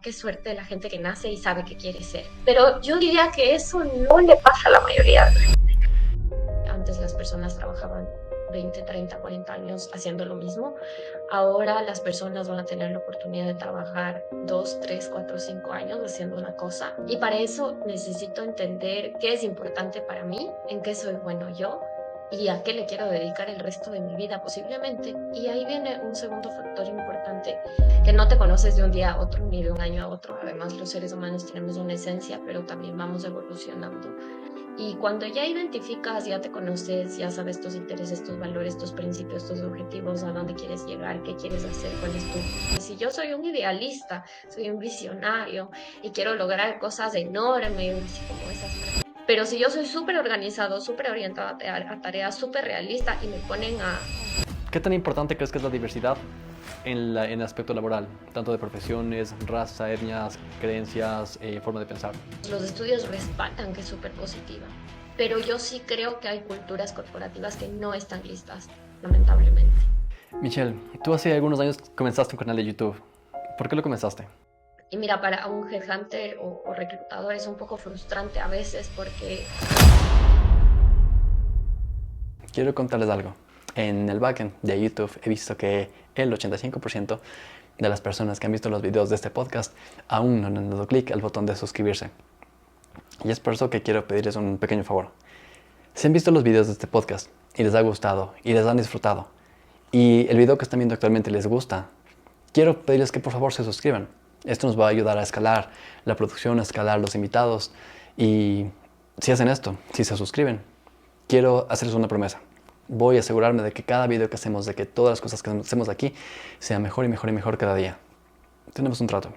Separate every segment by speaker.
Speaker 1: Qué suerte la gente que nace y sabe qué quiere ser. Pero yo diría que eso no le pasa a la mayoría. Antes las personas trabajaban 20, 30, 40 años haciendo lo mismo. Ahora las personas van a tener la oportunidad de trabajar 2, 3, 4, 5 años haciendo una cosa. Y para eso necesito entender qué es importante para mí, en qué soy bueno yo y a qué le quiero dedicar el resto de mi vida posiblemente. Y ahí viene un segundo factor importante, que no te conoces de un día a otro ni de un año a otro. Además, los seres humanos tenemos una esencia, pero también vamos evolucionando. Y cuando ya identificas, ya te conoces, ya sabes tus intereses, tus valores, tus principios, tus objetivos, a dónde quieres llegar, qué quieres hacer, cuál es tu... Si yo soy un idealista, soy un visionario y quiero lograr cosas enormes, así como esas. Pero si yo soy súper organizado, súper orientado a tareas, súper realista y me ponen a...
Speaker 2: ¿Qué tan importante crees que es la diversidad en el aspecto laboral? Tanto de profesiones, raza, etnias, creencias, forma de pensar.
Speaker 1: Los estudios respaldan que es súper positiva. Pero yo sí creo que hay culturas corporativas que no están listas, lamentablemente.
Speaker 2: Michelle, tú hace algunos años comenzaste un canal de YouTube. ¿Por qué lo comenzaste?
Speaker 1: Y mira, para un headhunter o reclutador es un poco frustrante a veces porque
Speaker 2: Quiero contarles algo. En el backend de YouTube he visto que el 85% de las personas que han visto los videos de este podcast aún no han dado clic al botón de suscribirse. Y es por eso que quiero pedirles un pequeño favor. Si han visto los videos de este podcast y les ha gustado y les han disfrutado y el video que están viendo actualmente les gusta, quiero pedirles que por favor se suscriban. Esto nos va a ayudar a escalar la producción, a escalar los invitados. Y si hacen esto, si se suscriben, quiero hacerles una promesa. Voy a asegurarme de que cada video que hacemos, de que todas las cosas que hacemos aquí, sea mejor y mejor y mejor cada día. Tenemos un trato.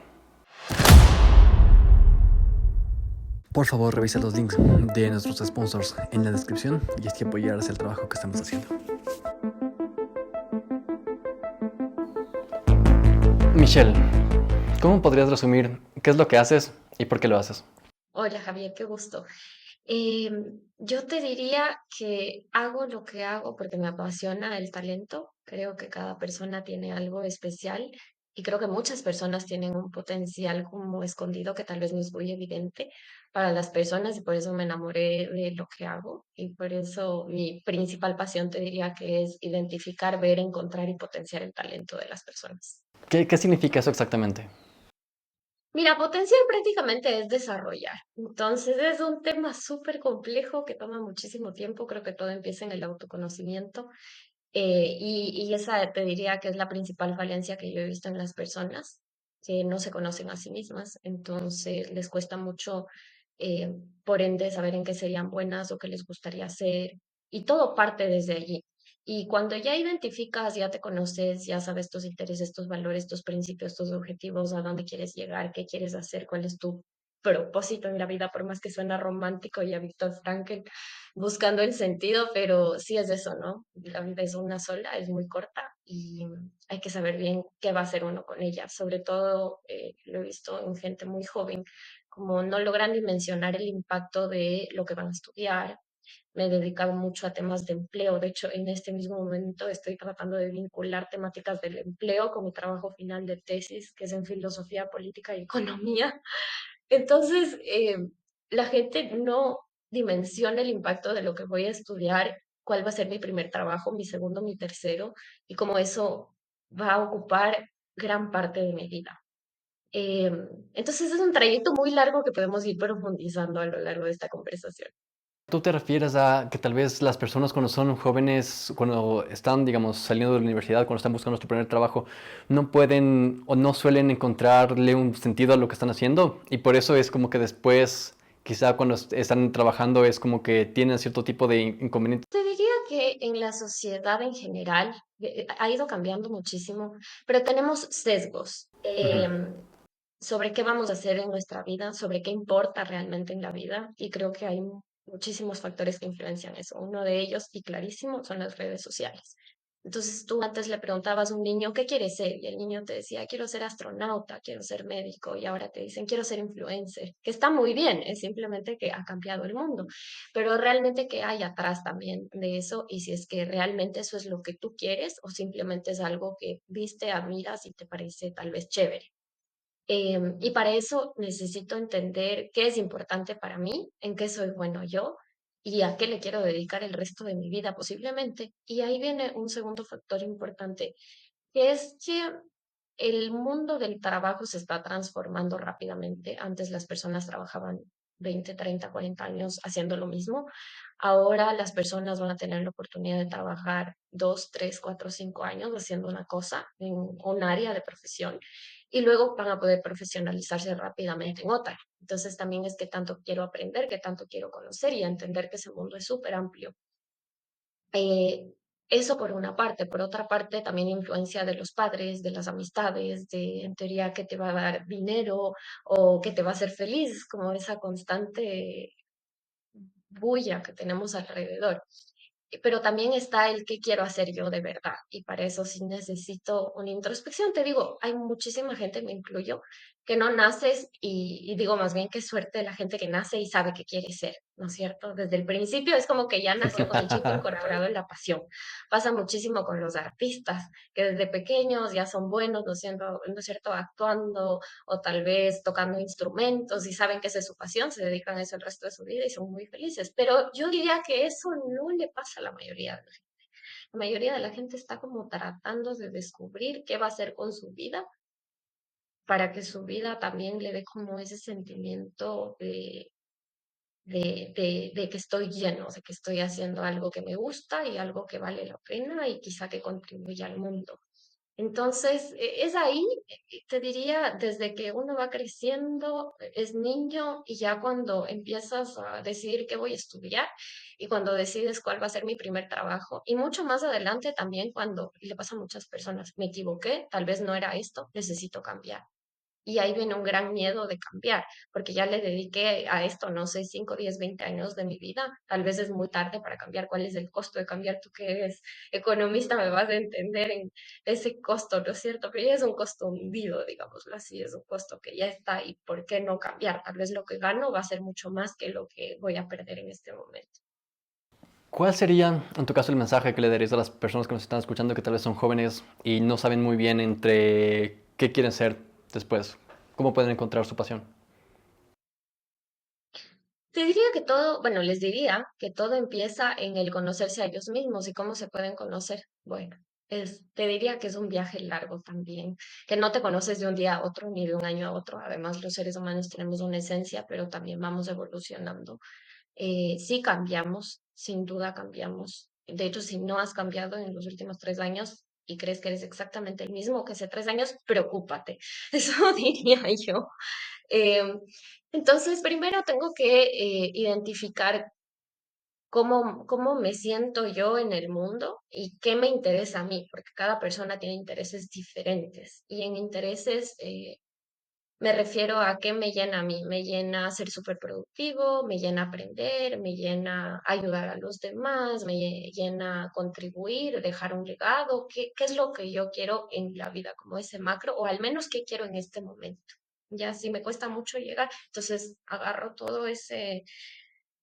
Speaker 2: Por favor, revisa los links de nuestros sponsors en la descripción y así apoyarles el trabajo que estamos haciendo. Michelle, ¿cómo podrías resumir qué es lo que haces y por qué lo haces?
Speaker 1: hola Javier, qué gusto. Yo te diría que hago lo que hago porque me apasiona el talento. Creo que cada persona tiene algo especial y creo que muchas personas tienen un potencial como escondido que tal vez no es muy evidente para las personas y por eso me enamoré de lo que hago y por eso mi principal pasión te diría que es identificar, ver, encontrar y potenciar el talento de las personas.
Speaker 2: ¿Qué significa eso exactamente?
Speaker 1: Mira, potencial prácticamente es desarrollar. Entonces es un tema súper complejo que toma muchísimo tiempo. Creo que todo empieza en el autoconocimiento. Y esa te diría que es la principal falencia que yo he visto en las personas, que no se conocen a sí mismas. Entonces les cuesta mucho, eh, por ende, saber en qué serían buenas o qué les gustaría hacer. Y todo parte desde allí. Y cuando ya identificas, ya te conoces, ya sabes tus intereses, tus valores, tus principios, tus objetivos, a dónde quieres llegar, qué quieres hacer, cuál es tu propósito en la vida, por más que suena romántico y a Víctor Frankl buscando el sentido, pero sí es eso, ¿no? La vida es una sola, es muy corta y hay que saber bien qué va a hacer uno con ella. Sobre todo lo he visto en gente muy joven, como no logran dimensionar el impacto de lo que van a estudiar. Me he dedicado mucho a temas de empleo. De hecho, en este mismo momento estoy tratando de vincular temáticas del empleo con mi trabajo final de tesis, que es en filosofía política y economía. Entonces, la gente no dimensiona el impacto de lo que voy a estudiar, cuál va a ser mi primer trabajo, mi segundo, mi tercero, y cómo eso va a ocupar gran parte de mi vida. Entonces, es un trayecto muy largo que podemos ir profundizando a lo largo de esta conversación.
Speaker 2: ¿Tú te refieres a que tal vez las personas cuando son jóvenes, cuando están, digamos, saliendo de la universidad, cuando están buscando su primer trabajo, no pueden o no suelen encontrarle un sentido a lo que están haciendo? Y por eso es como que después, quizá cuando están trabajando, es como que tienen cierto tipo de inconvenientes.
Speaker 1: Te diría que en la sociedad en general ha ido cambiando muchísimo, pero tenemos sesgos. Sobre qué vamos a hacer en nuestra vida, sobre qué importa realmente en la vida. Y creo que hay muchísimos factores que influencian eso. Uno de ellos, y clarísimo, son las redes sociales. Entonces tú antes le preguntabas a un niño, ¿qué quieres ser? Y el niño te decía, quiero ser astronauta, quiero ser médico. Y ahora te dicen, quiero ser influencer, que está muy bien, es simplemente que ha cambiado el mundo. Pero realmente, ¿qué hay atrás también de eso? Y si es que realmente eso es lo que tú quieres o simplemente es algo que viste, admiras y te parece tal vez chévere. Y para eso necesito entender qué es importante para mí, en qué soy bueno yo y a qué le quiero dedicar el resto de mi vida posiblemente. Y ahí viene un segundo factor importante, que es que el mundo del trabajo se está transformando rápidamente. Antes las personas trabajaban 20, 30, 40 años haciendo lo mismo. Ahora las personas van a tener la oportunidad de trabajar 2, 3, 4, 5 años haciendo una cosa en un área de profesión y luego van a poder profesionalizarse rápidamente en otra. Entonces también es que tanto quiero aprender, que tanto quiero conocer y entender que ese mundo es súper amplio. Eh, Eso por una parte. Por otra parte, también influencia de los padres, de las amistades, de en teoría que te va a dar dinero o que te va a hacer feliz, como esa constante bulla que tenemos alrededor. Pero también está el qué quiero hacer yo de verdad. Y para eso sí necesito una introspección. Te digo, hay muchísima gente, me incluyo, que no naces y digo más bien qué suerte la gente que nace y sabe qué quiere ser, ¿no es cierto? Desde el principio es como que ya nació con el chip incorporado en la pasión. Pasa muchísimo con los artistas, que desde pequeños ya son buenos, ¿no es cierto? Actuando o tal vez tocando instrumentos y saben que esa es su pasión, se dedican a eso el resto de su vida y son muy felices. Pero yo diría que eso no le pasa a la mayoría de la gente. La mayoría de la gente está como tratando de descubrir qué va a hacer con su vida para que su vida también le dé como ese sentimiento de que estoy lleno, de que estoy haciendo algo que me gusta y algo que vale la pena y quizá que contribuya al mundo. Entonces, es ahí, te diría, desde que uno va creciendo, es niño y ya cuando empiezas a decidir qué voy a estudiar y cuando decides cuál va a ser mi primer trabajo y mucho más adelante también cuando, y le pasa a muchas personas, me equivoqué, tal vez no era esto, necesito cambiar. Y ahí viene un gran miedo de cambiar, porque ya le dediqué a esto, no sé, 5, 10, 20 años de mi vida. Tal vez es muy tarde para cambiar. ¿Cuál es el costo de cambiar? Tú que eres economista me vas a entender en ese costo, ¿no es cierto? Pero ya es un costo hundido, digámoslo así, es un costo que ya está ahí. ¿Por qué no cambiar? Tal vez lo que gano va a ser mucho más que lo que voy a perder en este momento.
Speaker 2: ¿Cuál sería, en tu caso, el mensaje que le darías a las personas que nos están escuchando que tal vez son jóvenes y no saben muy bien entre qué quieren ser después? ¿Cómo pueden encontrar su pasión?
Speaker 1: Te diría que todo, bueno, les diría que todo empieza en el conocerse a ellos mismos y cómo se pueden conocer. Bueno, te diría que es un viaje largo también, que no te conoces de un día a otro ni de un año a otro. Además, los seres humanos tenemos una esencia, pero también vamos evolucionando. Sí cambiamos, sin duda cambiamos. De hecho, si no has cambiado en los últimos 3 años y crees que eres exactamente el mismo que hace 3 años, preocúpate. Eso diría yo. Eh, entonces, primero tengo que identificar cómo me siento yo en el mundo y qué me interesa a mí, porque cada persona tiene intereses diferentes. Y en intereses me refiero a qué me llena a mí. Me llena ser súper productivo, me llena aprender, me llena ayudar a los demás, llena contribuir, dejar un legado. ¿Qué es lo que yo quiero en la vida, como ese macro, o al menos qué quiero en este momento? Ya si me cuesta mucho llegar, entonces agarro todo ese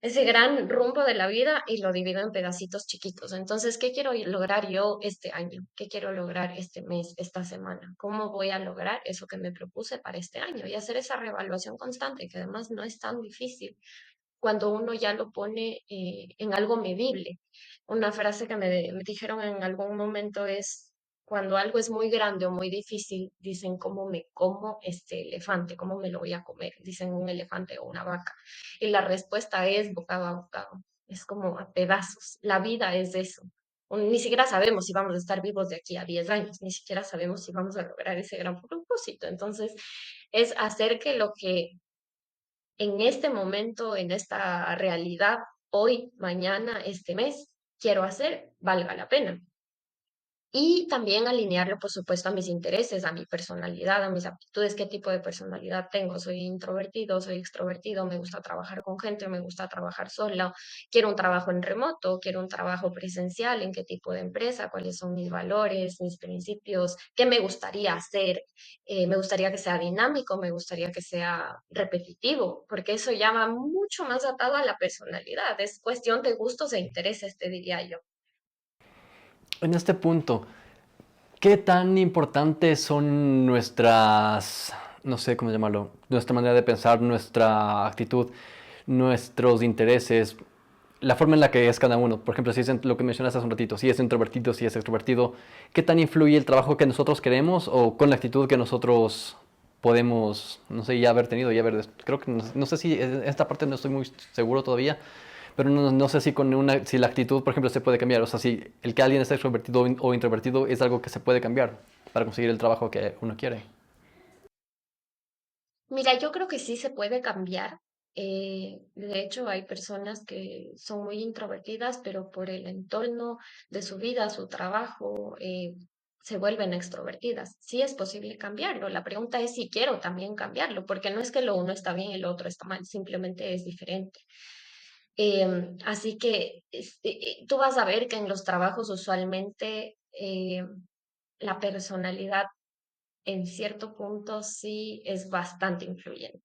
Speaker 1: gran rumbo de la vida y lo divido en pedacitos chiquitos. Entonces, ¿qué quiero lograr yo este año? ¿Qué quiero lograr este mes, esta semana? ¿Cómo voy a lograr eso que me propuse para este año? Y hacer esa reevaluación constante, que además no es tan difícil cuando uno ya lo pone en algo medible. Una frase que me dijeron en algún momento es, cuando algo es muy grande o muy difícil, dicen, ¿cómo me como este elefante? ¿Cómo me lo voy a comer? Dicen un elefante o una vaca. Y la respuesta es bocado a bocado. Es como a pedazos. La vida es eso. Ni siquiera sabemos si vamos a estar vivos de aquí a 10 años, ni siquiera sabemos si vamos a lograr ese gran propósito. Entonces, es hacer que lo que en este momento, en esta realidad, hoy, mañana, este mes, quiero hacer, valga la pena. Y también alinearlo, por supuesto, a mis intereses, a mi personalidad, a mis aptitudes, qué tipo de personalidad tengo. Soy introvertido, soy extrovertido, me gusta trabajar con gente, me gusta trabajar sola, quiero un trabajo en remoto, quiero un trabajo presencial, en qué tipo de empresa, cuáles son mis valores, mis principios, qué me gustaría hacer. Me gustaría que sea dinámico, me gustaría que sea repetitivo, porque eso ya va mucho más atado a la personalidad. Es cuestión de gustos e intereses, te diría yo.
Speaker 2: En este punto, ¿qué tan importantes son no sé cómo llamarlo, nuestra manera de pensar, nuestra actitud, nuestros intereses, la forma en la que es cada uno. Por ejemplo, si es lo que mencionaste hace un ratito, si es introvertido, si es extrovertido, ¿qué tan influye el trabajo que nosotros queremos o con la actitud que nosotros podemos, no sé, ya haber tenido, ya haber, creo que no sé si esta parte no estoy muy seguro todavía, pero no sé si con si la actitud, por ejemplo, se puede cambiar, o sea, si el que alguien está extrovertido o introvertido es algo que se puede cambiar para conseguir el trabajo que uno quiere.
Speaker 1: Mira, yo creo que sí se puede cambiar. De hecho, hay personas que son muy introvertidas, pero por el entorno de su vida, su trabajo, se vuelven extrovertidas. Sí es posible cambiarlo. La pregunta es si quiero también cambiarlo, porque no es que lo uno está bien y lo otro está mal, simplemente es diferente. Así que tú vas a ver que en los trabajos usualmente la personalidad en cierto punto sí es bastante influyente.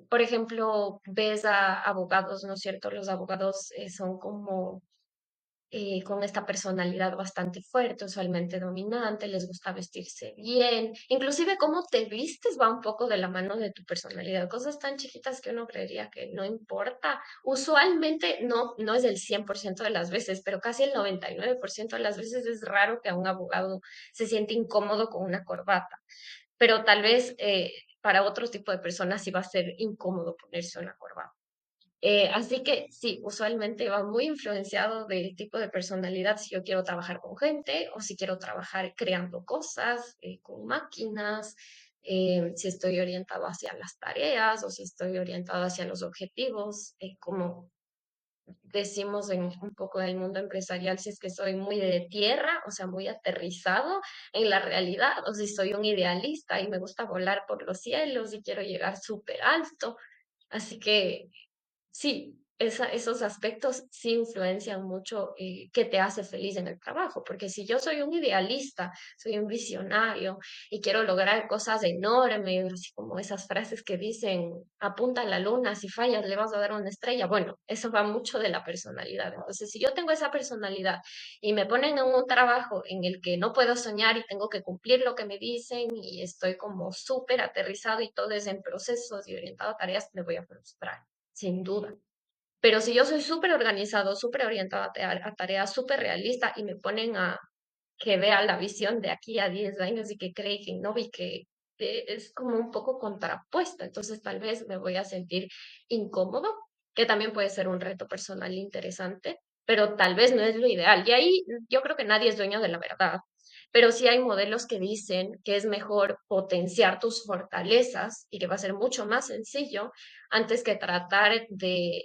Speaker 1: Por ejemplo, ves a abogados, ¿no es cierto? Los abogados son como con esta personalidad bastante fuerte, usualmente dominante, les gusta vestirse bien, inclusive cómo te vistes va un poco de la mano de tu personalidad, cosas tan chiquitas que uno creería que no importa. Usualmente no es el 100% de las veces, pero casi el 99% de las veces es raro que a un abogado se siente incómodo con una corbata, pero tal vez para otro tipo de personas sí va a ser incómodo ponerse una corbata. Así que sí, usualmente va muy influenciado del tipo de personalidad, si yo quiero trabajar con gente o si quiero trabajar creando cosas, con máquinas, si estoy orientado hacia las tareas o si estoy orientado hacia los objetivos, como decimos en un poco del mundo empresarial, si es que soy muy de tierra, o sea, muy aterrizado en la realidad, o si soy un idealista y me gusta volar por los cielos y quiero llegar súper alto. Así que sí, esos aspectos sí influencian mucho qué te hace feliz en el trabajo, porque si yo soy un idealista, soy un visionario y quiero lograr cosas enormes, así como esas frases que dicen, apunta a la luna, si fallas le vas a dar una estrella, bueno, eso va mucho de la personalidad. Entonces, si yo tengo esa personalidad y me ponen en un trabajo en el que no puedo soñar y tengo que cumplir lo que me dicen y estoy como súper aterrizado y todo es en procesos y orientado a tareas, me voy a frustrar sin duda. Pero si yo soy súper organizado, súper orientado a tareas, súper realista y me ponen a que vea la visión de aquí a 10 años y que cree que no vi que es como un poco contrapuesto, entonces tal vez me voy a sentir incómodo, que también puede ser un reto personal interesante, pero tal vez no es lo ideal. Y ahí yo creo que nadie es dueño de la verdad, pero sí hay modelos que dicen que es mejor potenciar tus fortalezas y que va a ser mucho más sencillo antes que tratar de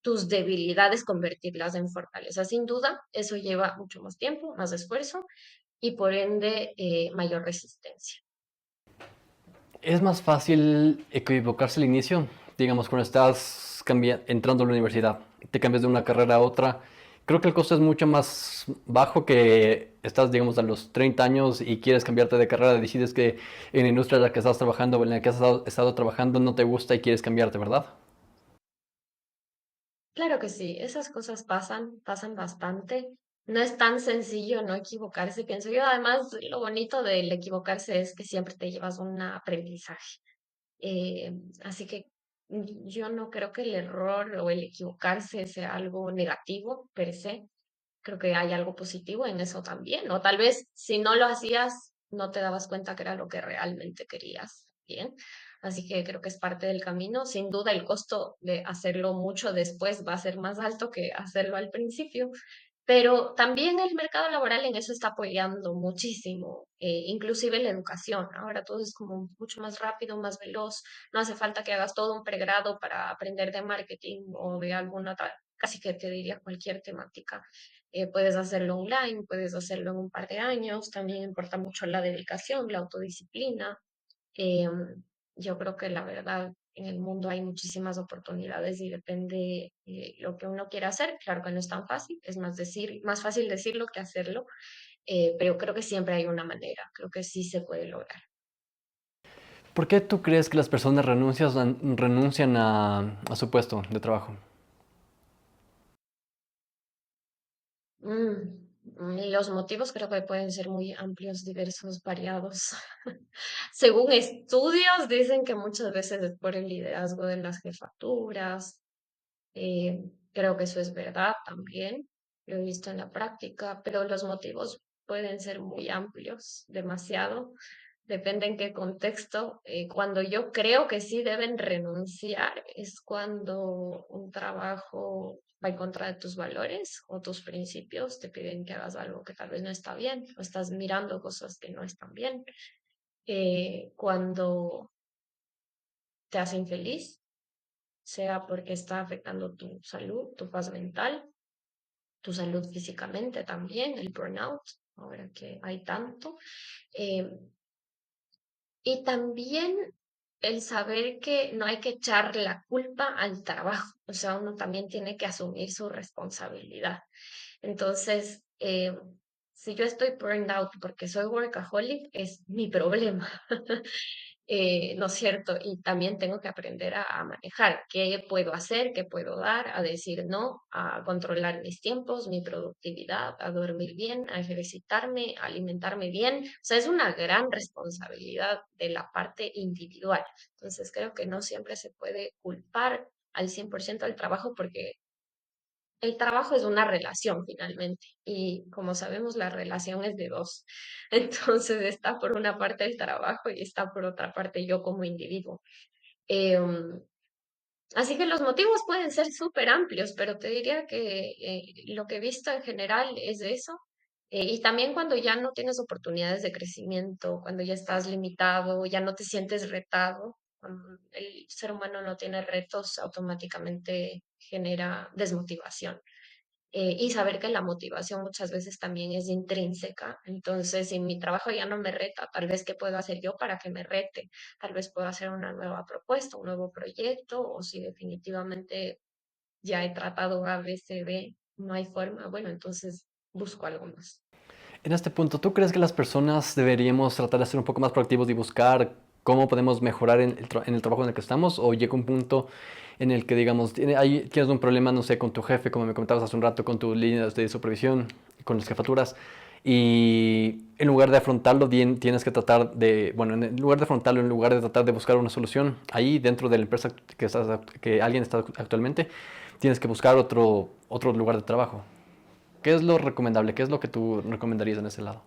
Speaker 1: tus debilidades convertirlas en fortalezas. Sin duda, eso lleva mucho más tiempo, más esfuerzo y por ende mayor resistencia.
Speaker 2: Es más fácil equivocarse al inicio, digamos, cuando estás entrando a la universidad, te cambias de una carrera a otra. Creo que el costo es mucho más bajo que estás, digamos, a los 30 años y quieres cambiarte de carrera, decides que en la industria en la que estás trabajando o en la que has estado trabajando no te gusta y quieres cambiarte, ¿verdad?
Speaker 1: Claro que sí, esas cosas pasan bastante. No es tan sencillo no equivocarse, pienso yo. Además, lo bonito del equivocarse es que siempre te llevas un aprendizaje. Eh, Así que yo no creo que el error o el equivocarse sea algo negativo per se. Creo que hay algo positivo en eso también. O tal vez si no lo hacías, no te dabas cuenta que era lo que realmente querías. Bien. Así que creo que es parte del camino. Sin duda, el costo de hacerlo mucho después va a ser más alto que hacerlo al principio. Pero también el mercado laboral en eso está apoyando muchísimo, inclusive la educación. Ahora todo es como mucho más rápido, más veloz. No hace falta que hagas todo un pregrado para aprender de marketing o de alguna otra, casi que te diría cualquier temática. Puedes hacerlo online, puedes hacerlo en un par de años. También importa mucho la dedicación, la autodisciplina. Em, yo creo que la verdad en el mundo hay muchísimas oportunidades y depende lo que uno quiera hacer. Claro que no es tan fácil, es más fácil decirlo que hacerlo, pero creo que siempre hay una manera, creo que sí se puede lograr.
Speaker 2: ¿Por qué tú crees que las personas renuncian a su puesto de trabajo?
Speaker 1: Mm. Los motivos creo que pueden ser muy amplios, diversos, variados. Según estudios, dicen que muchas veces es por el liderazgo de las jefaturas. eh, Creo que eso es verdad también, lo he visto en la práctica, pero los motivos pueden ser muy amplios, demasiado. Depende en qué contexto. Cuando yo creo que sí deben renunciar es cuando un trabajo va en contra de tus valores o tus principios, te piden que hagas algo que tal vez no está bien o estás mirando cosas que no están bien. Cuando te hacen feliz, sea porque está afectando tu salud, tu paz mental, tu salud físicamente también, el burnout, ahora que hay tanto. Eh, Y también el saber que no hay que echar la culpa al trabajo, o sea, uno también tiene que asumir su responsabilidad. Entonces, si yo estoy burned out porque soy workaholic, es mi problema. ¿No es cierto? Y también tengo que aprender a manejar qué puedo hacer, qué puedo dar, a decir no, a controlar mis tiempos, mi productividad, a dormir bien, a ejercitarme, a alimentarme bien. O sea, es una gran responsabilidad de la parte individual. Entonces, creo que no siempre se puede culpar al 100% al trabajo porque el trabajo es una relación finalmente y como sabemos la relación es de dos. Entonces está por una parte el trabajo y está por otra parte yo como individuo. Em, Así que los motivos pueden ser súper amplios, pero te diría que lo que he visto en general es eso. Y también cuando ya no tienes oportunidades de crecimiento, cuando ya estás limitado, ya no te sientes retado, cuando el ser humano no tiene retos, automáticamente genera desmotivación. Y saber que la motivación muchas veces también es intrínseca. Entonces, si mi trabajo ya no me reta, tal vez qué puedo hacer yo para que me rete. Tal vez puedo hacer una nueva propuesta, un nuevo proyecto, o si definitivamente ya he tratado A, B, C, D, no hay forma, bueno, entonces busco algo más.
Speaker 2: En este punto, ¿tú crees que las personas deberíamos tratar de ser un poco más proactivos y buscar cómo podemos mejorar en el trabajo en el que estamos? ¿O llega un punto en el que, digamos, ahí tienes un problema, no sé, con tu jefe, como me comentabas hace un rato, con tu línea de supervisión, con las jefaturas, y en lugar de afrontarlo, tienes que tratar de, bueno, en lugar de afrontarlo, en lugar de tratar de buscar una solución, ahí dentro de la empresa que alguien está actualmente, tienes que buscar otro lugar de trabajo? ¿Qué es lo recomendable? ¿Qué es lo que tú recomendarías en ese lado?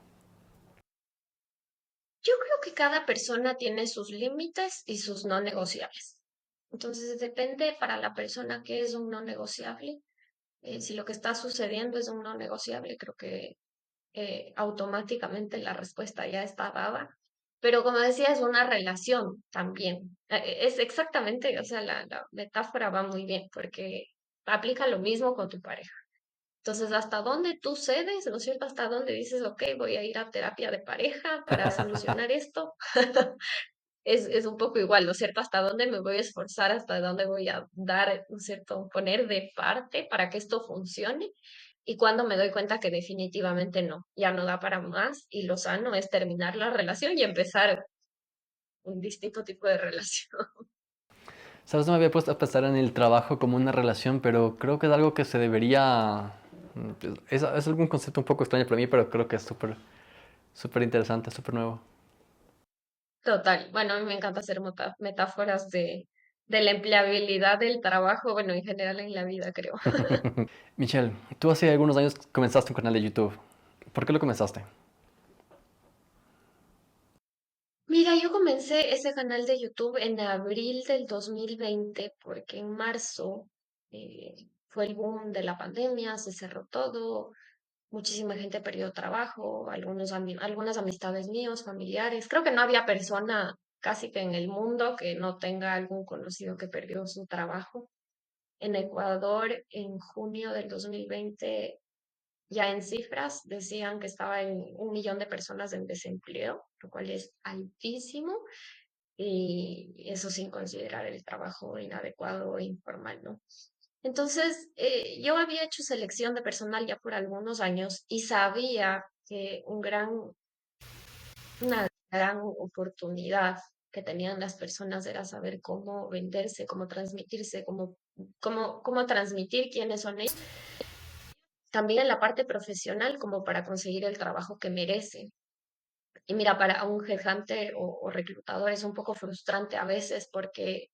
Speaker 1: Yo creo que cada persona tiene sus límites y sus no negociables. Entonces depende para la persona qué es un no negociable. Si lo que está sucediendo es un no negociable, creo que automáticamente la respuesta ya está dada. Pero como decía, es una relación también. Es exactamente, o sea, la metáfora va muy bien porque aplica lo mismo con tu pareja. Entonces, hasta dónde tú cedes, ¿no es cierto? Hasta dónde dices, ok, voy a ir a terapia de pareja para solucionar esto. Es un poco igual, ¿no es cierto? Hasta dónde me voy a esforzar, hasta dónde voy a dar, ¿no es cierto? Poner de parte para que esto funcione. Y cuando me doy cuenta que definitivamente no, ya no da para más y lo sano es terminar la relación y empezar un distinto tipo de relación.
Speaker 2: Sabes, no me había puesto a pensar en el trabajo como una relación, pero creo que es algo que se debería... Es algún concepto un poco extraño para mí, pero creo que es súper interesante, súper nuevo.
Speaker 1: Total. Bueno, a mí me encanta hacer metáforas de la empleabilidad del trabajo, bueno, en general en la vida, creo.
Speaker 2: Michelle, tú hace algunos años comenzaste un canal de YouTube. ¿Por qué lo comenzaste?
Speaker 1: Mira, yo comencé ese canal de YouTube en abril del 2020 porque en marzo fue el boom de la pandemia, se cerró todo, muchísima gente perdió trabajo, algunas amistades míos, familiares. Creo que no había persona casi que en el mundo que no tenga algún conocido que perdió su trabajo. En Ecuador, en junio del 2020, ya en cifras, decían que estaba en 1 millón de personas en desempleo, lo cual es altísimo, y eso sin considerar el trabajo inadecuado e informal, ¿no? Entonces, yo había hecho selección de personal ya por algunos años y sabía que una gran oportunidad que tenían las personas era saber cómo venderse, cómo transmitirse, cómo transmitir quiénes son ellos también en la parte profesional como para conseguir el trabajo que merecen. Y mira, para un headhunter o reclutador es un poco frustrante a veces porque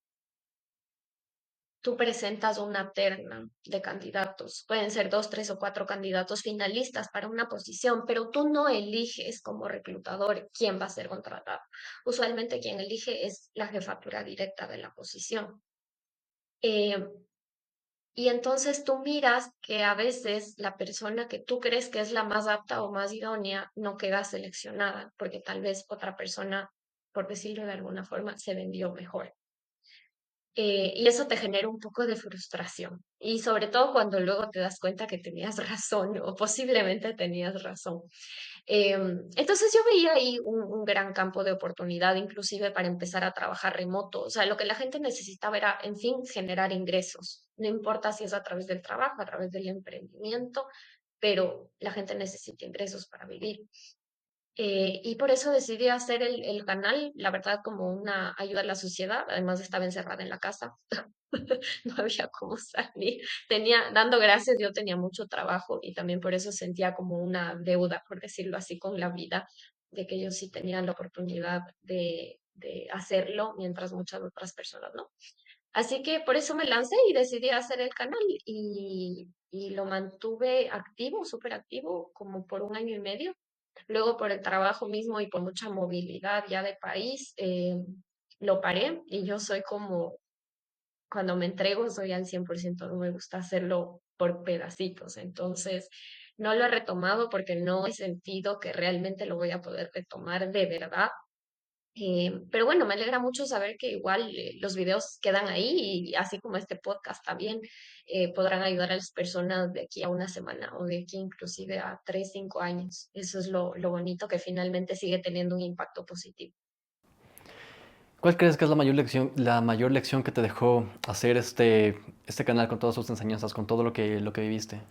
Speaker 1: tú presentas una terna de candidatos. Pueden ser dos, tres o cuatro candidatos finalistas para una posición, pero tú no eliges como reclutador quién va a ser contratado. Usualmente quien elige es la jefatura directa de la posición. Eh, y entonces tú miras que a veces la persona que tú crees que es la más apta o más idónea no queda seleccionada, porque tal vez otra persona, por decirlo de alguna forma, se vendió mejor. Y eso te genera un poco de frustración. Y sobre todo cuando luego te das cuenta que tenías razón o posiblemente tenías razón. Entonces yo veía ahí un gran campo de oportunidad, inclusive para empezar a trabajar remoto. O sea, lo que la gente necesitaba era, en fin, generar ingresos. No importa si es a través del trabajo, a través del emprendimiento, pero la gente necesita ingresos para vivir. Y por eso decidí hacer el canal, la verdad, como una ayuda a la sociedad. Además, estaba encerrada en la casa, no había cómo salir. Dando gracias, yo tenía mucho trabajo y también por eso sentía como una deuda, por decirlo así, con la vida, de que ellos sí tenían la oportunidad de hacerlo, mientras muchas otras personas no. Así que por eso me lancé y decidí hacer el canal y lo mantuve activo, súper activo, como por un año y medio. Luego por el trabajo mismo y por mucha movilidad ya de país, lo paré y yo soy como, cuando me entrego, soy al 100%, no me gusta hacerlo por pedacitos. Entonces, no lo he retomado porque no he sentido que realmente lo voy a poder retomar de verdad. Pero bueno, me alegra mucho saber que igual los videos quedan ahí y así como este podcast también podrán ayudar a las personas de aquí a una semana o de aquí inclusive a 3, 5 años. Eso es lo bonito que finalmente sigue teniendo un impacto positivo.
Speaker 2: ¿Cuál crees que es la mayor lección que te dejó hacer este canal con todas sus enseñanzas, con todo lo que viviste?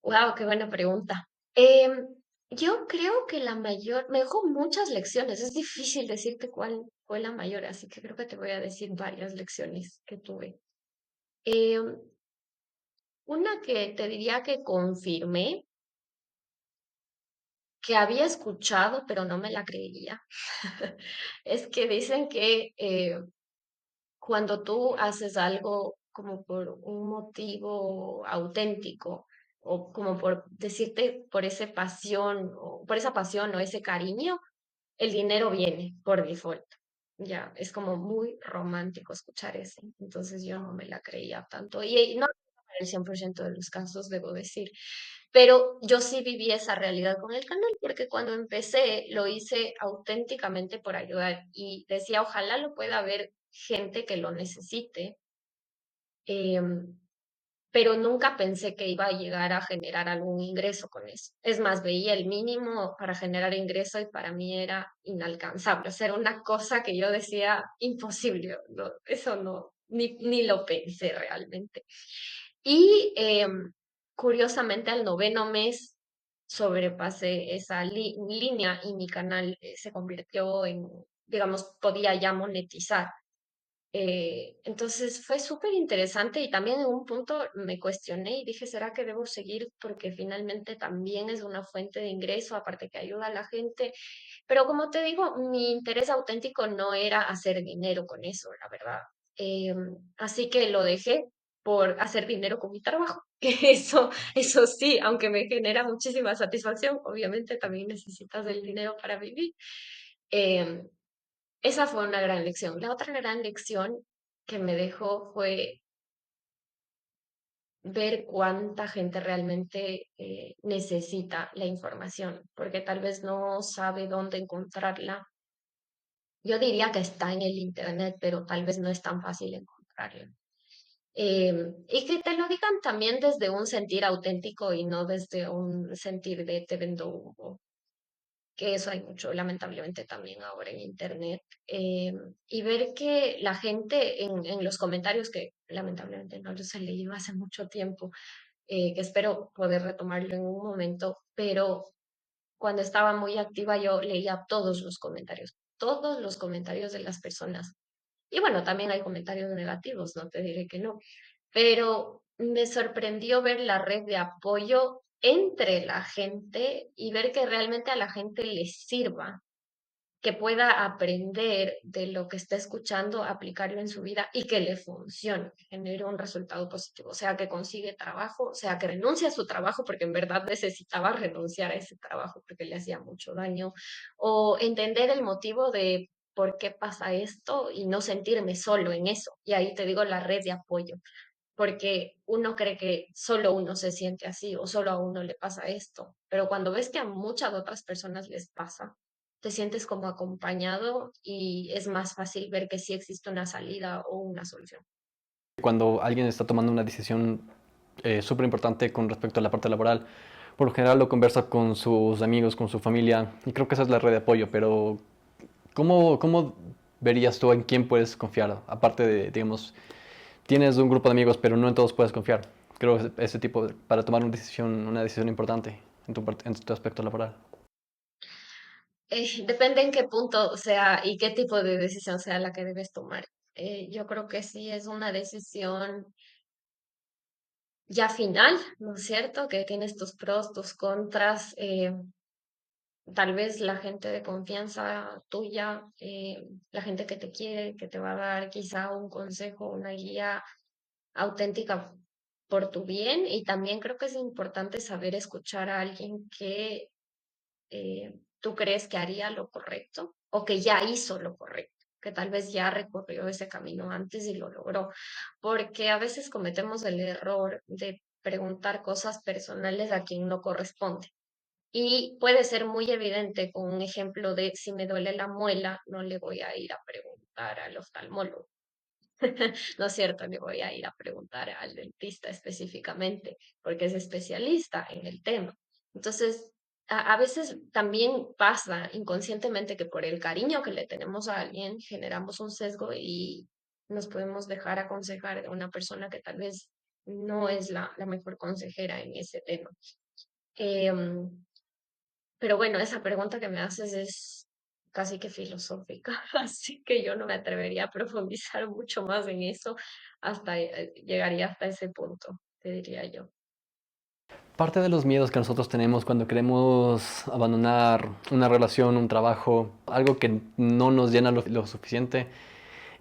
Speaker 1: Wow, qué buena pregunta. Em, yo creo que la mayor, me dejó muchas lecciones. Es difícil decirte cuál fue la mayor, así que creo que te voy a decir varias lecciones que tuve. Em, una que te diría que confirmé, que había escuchado, pero no me la creía, es que dicen que cuando tú haces algo como por un motivo auténtico o como por decirte por esa pasión o por esa pasión o ese cariño, el dinero viene por default. Ya, es como muy romántico escuchar eso. Entonces yo no me la creía tanto. Y no en el 100% de los casos, debo decir. Pero yo sí viví esa realidad con el canal, porque cuando empecé lo hice auténticamente por ayudar y decía, ojalá lo pueda ver gente que lo necesite. em, pero nunca pensé que iba a llegar a generar algún ingreso con eso. Es más, veía el mínimo para generar ingreso y para mí era inalcanzable. O sea, era una cosa que yo decía imposible. Eso no, ni lo pensé realmente. Y curiosamente al noveno mes sobrepasé esa línea y mi canal se convirtió en, digamos, podía ya monetizar. Entonces fue súper interesante y también en un punto me cuestioné y dije, ¿será que debo seguir? Porque finalmente también es una fuente de ingreso, aparte que ayuda a la gente. Pero como te digo, mi interés auténtico no era hacer dinero con eso, la verdad. Así que lo dejé por hacer dinero con mi trabajo. Que eso sí, aunque me genera muchísima satisfacción, obviamente también necesitas el dinero para vivir. Em, Esa fue una gran lección. La otra gran lección que me dejó fue ver cuánta gente realmente necesita la información, porque tal vez no sabe dónde encontrarla. Yo diría que está en el internet, pero tal vez no es tan fácil encontrarla. Y que te lo digan también desde un sentir auténtico y no desde un sentir de te vendo humo, que eso hay mucho, lamentablemente, también ahora en Internet, y ver que la gente en los comentarios, que lamentablemente no los he leído hace mucho tiempo, que espero poder retomarlo en un momento, pero cuando estaba muy activa yo leía todos los comentarios de las personas. Y bueno, también hay comentarios negativos, no te diré que no, pero me sorprendió ver la red de apoyo entre la gente y ver que realmente a la gente le sirva, que pueda aprender de lo que está escuchando, aplicarlo en su vida y que le funcione, que genere un resultado positivo, sea que consigue trabajo, sea que renuncie a su trabajo porque en verdad necesitaba renunciar a ese trabajo porque le hacía mucho daño, o entender el motivo de por qué pasa esto y no sentirme solo en eso. Y ahí te digo la red de apoyo, porque uno cree que solo uno se siente así o solo a uno le pasa esto, pero cuando ves que a muchas otras personas les pasa, te sientes como acompañado y es más fácil ver que sí existe una salida o una solución.
Speaker 2: Cuando alguien está tomando una decisión súper importante con respecto a la parte laboral, por lo general lo conversa con sus amigos, con su familia, y creo que esa es la red de apoyo, pero ¿cómo verías tú en quién puedes confiar? Aparte de, digamos, tienes un grupo de amigos, pero no en todos puedes confiar. Creo que ese tipo, para tomar una decisión importante en tu aspecto laboral.
Speaker 1: Depende en qué punto sea y qué tipo de decisión sea la que debes tomar. Yo creo que sí es una decisión ya final, ¿no es cierto? Que tienes tus pros, tus contras. Tal vez la gente de confianza tuya, la gente que te quiere, que te va a dar quizá un consejo, una guía auténtica por tu bien. Y también creo que es importante saber escuchar a alguien que tú crees que haría lo correcto o que ya hizo lo correcto, que tal vez ya recorrió ese camino antes y lo logró, porque a veces cometemos el error de preguntar cosas personales a quien no corresponde. Y puede ser muy evidente con un ejemplo de si me duele la muela, no le voy a ir a preguntar al oftalmólogo. No es cierto, le voy a ir a preguntar al dentista específicamente, porque es especialista en el tema. Entonces, a veces también pasa inconscientemente que por el cariño que le tenemos a alguien generamos un sesgo y nos podemos dejar aconsejar de una persona que tal vez no es la mejor consejera en ese tema. Em, pero bueno, esa pregunta que me haces es casi que filosófica, así que yo no me atrevería a profundizar mucho más en eso hasta llegaría hasta ese punto, te diría yo.
Speaker 2: Parte de los miedos que nosotros tenemos cuando queremos abandonar una relación, un trabajo, algo que no nos llena lo suficiente,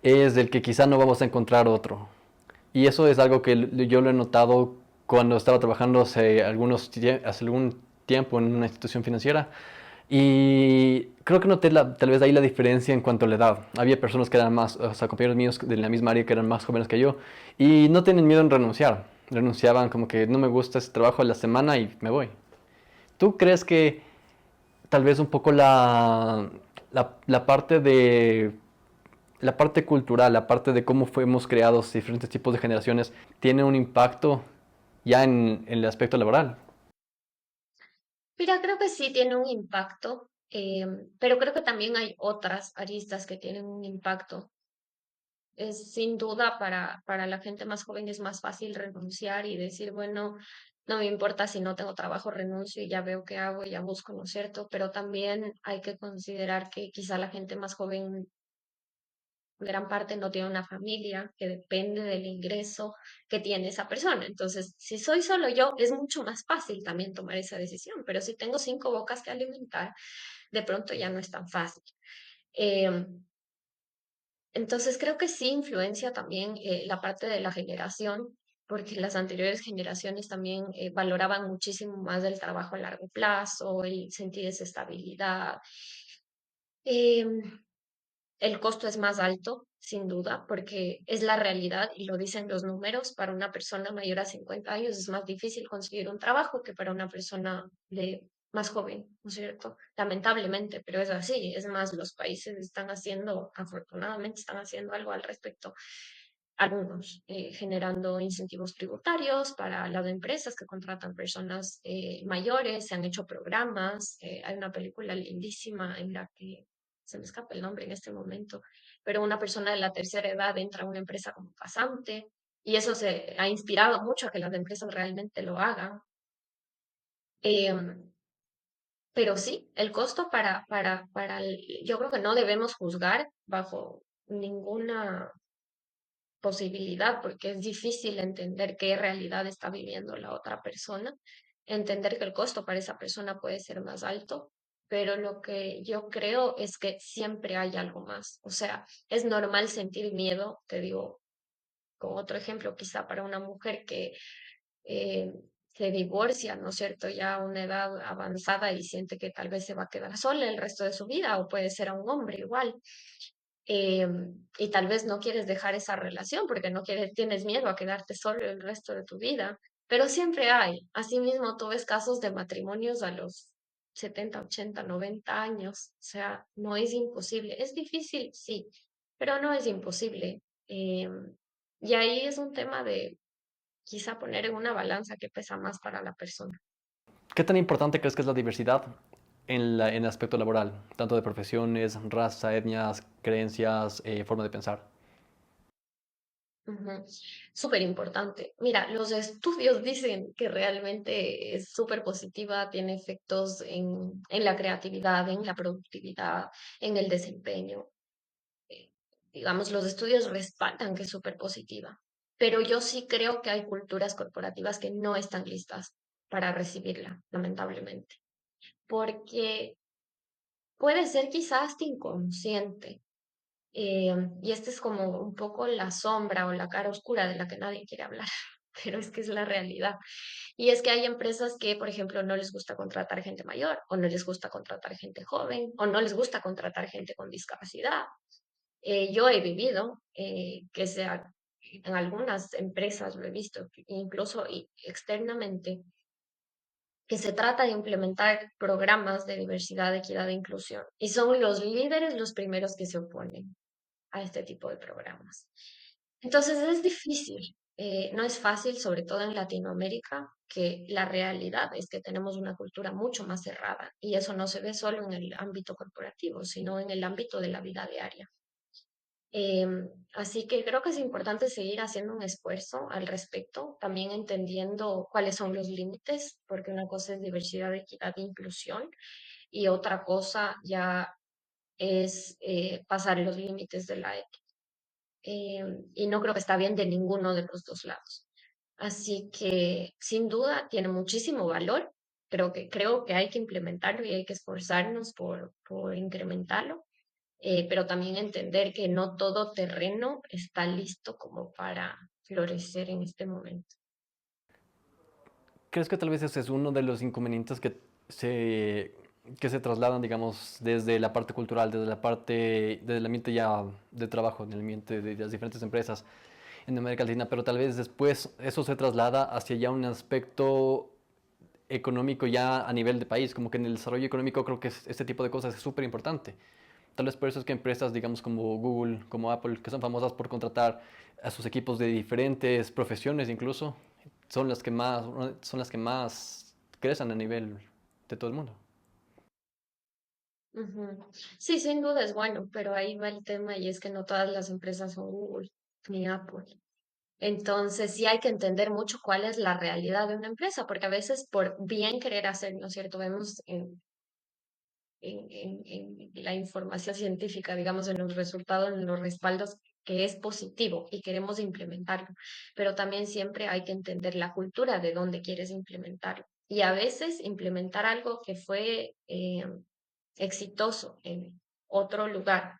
Speaker 2: es del que quizá no vamos a encontrar otro. Y eso es algo que yo lo he notado cuando estaba trabajando hace algún tiempo en una institución financiera. Y creo que noté tal vez ahí la diferencia en cuanto a la edad. Había personas que eran más, o sea, compañeros míos de la misma área que eran más jóvenes que yo y no tienen miedo en renunciar. Renunciaban como que no me gusta este trabajo de la semana y me voy. ¿Tú crees que tal vez un poco la parte de la parte cultural, la parte de cómo fuimos creados, diferentes tipos de generaciones, tiene un impacto ya en el aspecto laboral?
Speaker 1: Mira, creo que sí tiene un impacto, pero creo que también hay otras aristas que tienen un impacto. Es sin duda para la gente más joven es más fácil renunciar y decir, bueno, no me importa si no tengo trabajo, renuncio y ya veo qué hago y ya busco, ¿no es cierto? Pero también hay que considerar que quizá la gente más joven, gran parte no tiene una familia que depende del ingreso que tiene esa persona. Entonces, si soy solo yo, es mucho más fácil también tomar esa decisión, pero si tengo cinco bocas que alimentar, de pronto ya no es tan fácil. Em, entonces creo que sí influencia también la parte de la generación, porque las anteriores generaciones también valoraban muchísimo más el trabajo a largo plazo, el sentir esa estabilidad. Em, el costo es más alto, sin duda, porque es la realidad y lo dicen los números. Para una persona mayor a 50 años es más difícil conseguir un trabajo que para una persona de más joven, ¿no es cierto? Lamentablemente, pero es así. Es más, los países están haciendo, afortunadamente, están haciendo algo al respecto. Algunos generando incentivos tributarios para las empresas que contratan personas mayores, se han hecho programas. Hay una película lindísima en la que se me escapa el nombre en este momento, pero una persona de la tercera edad entra a una empresa como pasante y eso se ha inspirado mucho a que las empresas realmente lo hagan. Em, pero sí, el costo yo creo que no debemos juzgar bajo ninguna posibilidad, porque es difícil entender qué realidad está viviendo la otra persona, entender que el costo para esa persona puede ser más alto, pero lo que yo creo es que siempre hay algo más. O sea, es normal sentir miedo, te digo, con otro ejemplo, quizá para una mujer que eh, se divorcia, ¿no es cierto?, ya a una edad avanzada y siente que tal vez se va a quedar sola el resto de su vida, o puede ser a un hombre igual. eh, y tal vez no quieres dejar esa relación porque no quieres, tienes miedo a quedarte solo el resto de tu vida, pero siempre hay. Asimismo, tú ves casos de matrimonios a los 70 80 90 años, o sea, no es imposible. Es difícil, sí, pero no es imposible. Y ahí es un tema de quizá poner en una balanza que pesa más para la persona.
Speaker 2: ¿Qué tan importante crees que es la diversidad en el aspecto laboral, tanto de profesiones, raza, etnias, creencias, forma de pensar?
Speaker 1: Ujú. Súper importante. Mira, los estudios dicen que realmente es súper positiva, tiene efectos en la creatividad, en la productividad, en el desempeño. Eh, digamos, los estudios respaldan que es súper positiva. Pero yo sí creo que hay culturas corporativas que no están listas para recibirla, lamentablemente. Porque puede ser quizás hasta inconsciente. Y esta es como un poco la sombra o la cara oscura de la que nadie quiere hablar, pero es que es la realidad. Y es que hay empresas que, por ejemplo, no les gusta contratar gente mayor, o no les gusta contratar gente joven, o no les gusta contratar gente con discapacidad. Yo he vivido que sea en algunas empresas, lo he visto, incluso externamente, que se trata de implementar programas de diversidad, equidad e inclusión. Y son los líderes los primeros que se oponen a este tipo de programas. Entonces es difícil, no es fácil, sobre todo en Latinoamérica, que la realidad es que tenemos una cultura mucho más cerrada y eso no se ve solo en el ámbito corporativo, sino en el ámbito de la vida diaria. Así que creo que es importante seguir haciendo un esfuerzo al respecto, también entendiendo cuáles son los límites, porque una cosa es diversidad, equidad e inclusión y otra cosa ya es pasar los límites de la y no creo que está bien de ninguno de los dos lados. Así que sin duda tiene muchísimo valor. Creo que hay que implementarlo y hay que esforzarnos por incrementarlo, pero también entender que no todo terreno está listo como para florecer en este momento.
Speaker 2: ¿Crees que tal vez ese es uno de los inconvenientes se, que se trasladan, digamos, desde la parte cultural, desde el ambiente ya de trabajo, en el ambiente de las diferentes empresas en América Latina, pero tal vez después eso se traslada hacia ya un aspecto económico ya a nivel de país, como que en el desarrollo económico creo que este tipo de cosas es súper importante. Tal vez por eso es que empresas, digamos, como Google, como Apple, que son famosas por contratar a sus equipos de diferentes profesiones incluso, son las que más crecen a nivel de todo el mundo.
Speaker 1: Ujú. Sí, sin duda es bueno, pero ahí va el tema y es que no todas las empresas son Google ni Apple. Entonces, sí hay que entender mucho cuál es la realidad de una empresa, porque a veces por bien querer hacer, ¿no es cierto? Vemos en la información científica, digamos, en los resultados, en los respaldos, que es positivo y queremos implementarlo, pero también siempre hay que entender la cultura de dónde quieres implementarlo. Y a veces implementar algo que fue exitoso en otro lugar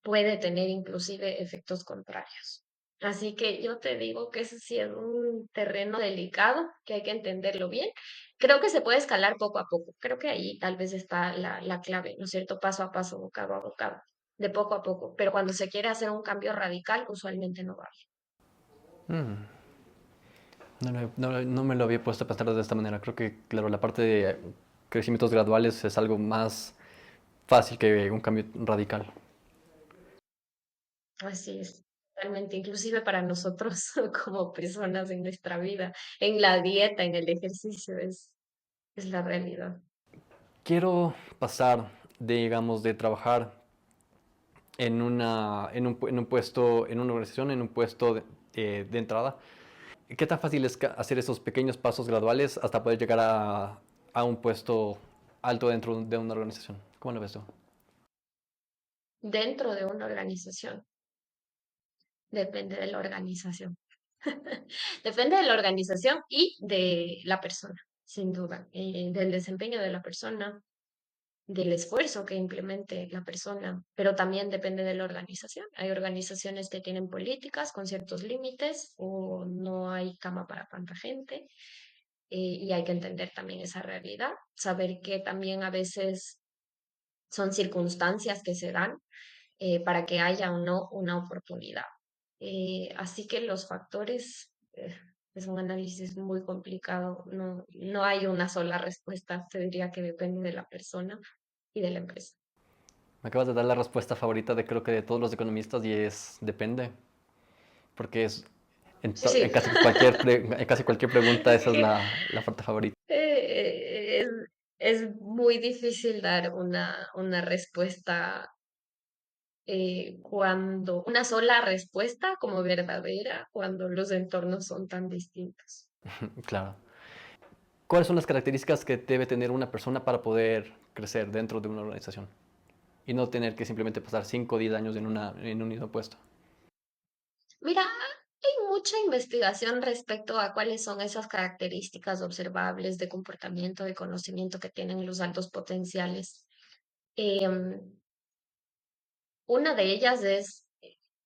Speaker 1: puede tener inclusive efectos contrarios. Así que yo te digo que ese sí es un terreno delicado, que hay que entenderlo bien. Creo que se puede escalar poco a poco. Creo que ahí tal vez está la clave, ¿no es cierto? Paso a paso, bocado a bocado, de poco a poco. Pero cuando se quiere hacer un cambio radical, usualmente no va
Speaker 2: Mm, no me lo había puesto a pensar de esta manera. Creo que, claro, la parte de crecimientos graduales es algo más fácil que un cambio radical.
Speaker 1: bien. Así es. Realmente, inclusive para nosotros como personas en nuestra vida, en la dieta, en el ejercicio, es la realidad.
Speaker 2: Quiero pasar de, digamos, de trabajar en un puesto, en una organización, en un puesto de entrada. ¿Qué tan fácil es hacer esos pequeños pasos graduales hasta poder llegar a un puesto alto dentro de una organización? ¿Cómo lo ves tú?
Speaker 1: Dentro de una organización. Depende de la organización. Depende de la organización y de la persona, sin duda, del desempeño de la persona, del esfuerzo que implemente la persona, pero también depende de la organización. Hay organizaciones que tienen políticas con ciertos límites o no hay cama para tanta gente, y hay que entender también esa realidad, saber que también a veces son circunstancias que se dan para que haya o no una oportunidad. Así que los factores es un análisis muy complicado. No, no hay una sola respuesta. Te diría que depende de la persona y de la empresa.
Speaker 2: Me acabas de dar la respuesta favorita de creo que de todos los economistas y es depende, porque es en
Speaker 1: Sí,
Speaker 2: en casi cualquier pregunta esa es la parte favorita.
Speaker 1: eh, es, es muy difícil dar una respuesta una sola respuesta como verdadera cuando los entornos son tan distintos.
Speaker 2: Claro. ¿Cuáles son las características que debe tener una persona para poder crecer dentro de una organización y no tener que simplemente pasar 5 o 10 años en un mismo puesto?
Speaker 1: Mira, hay mucha investigación respecto a cuáles son esas características observables de comportamiento, de conocimiento que tienen los altos potenciales. Em, una de ellas es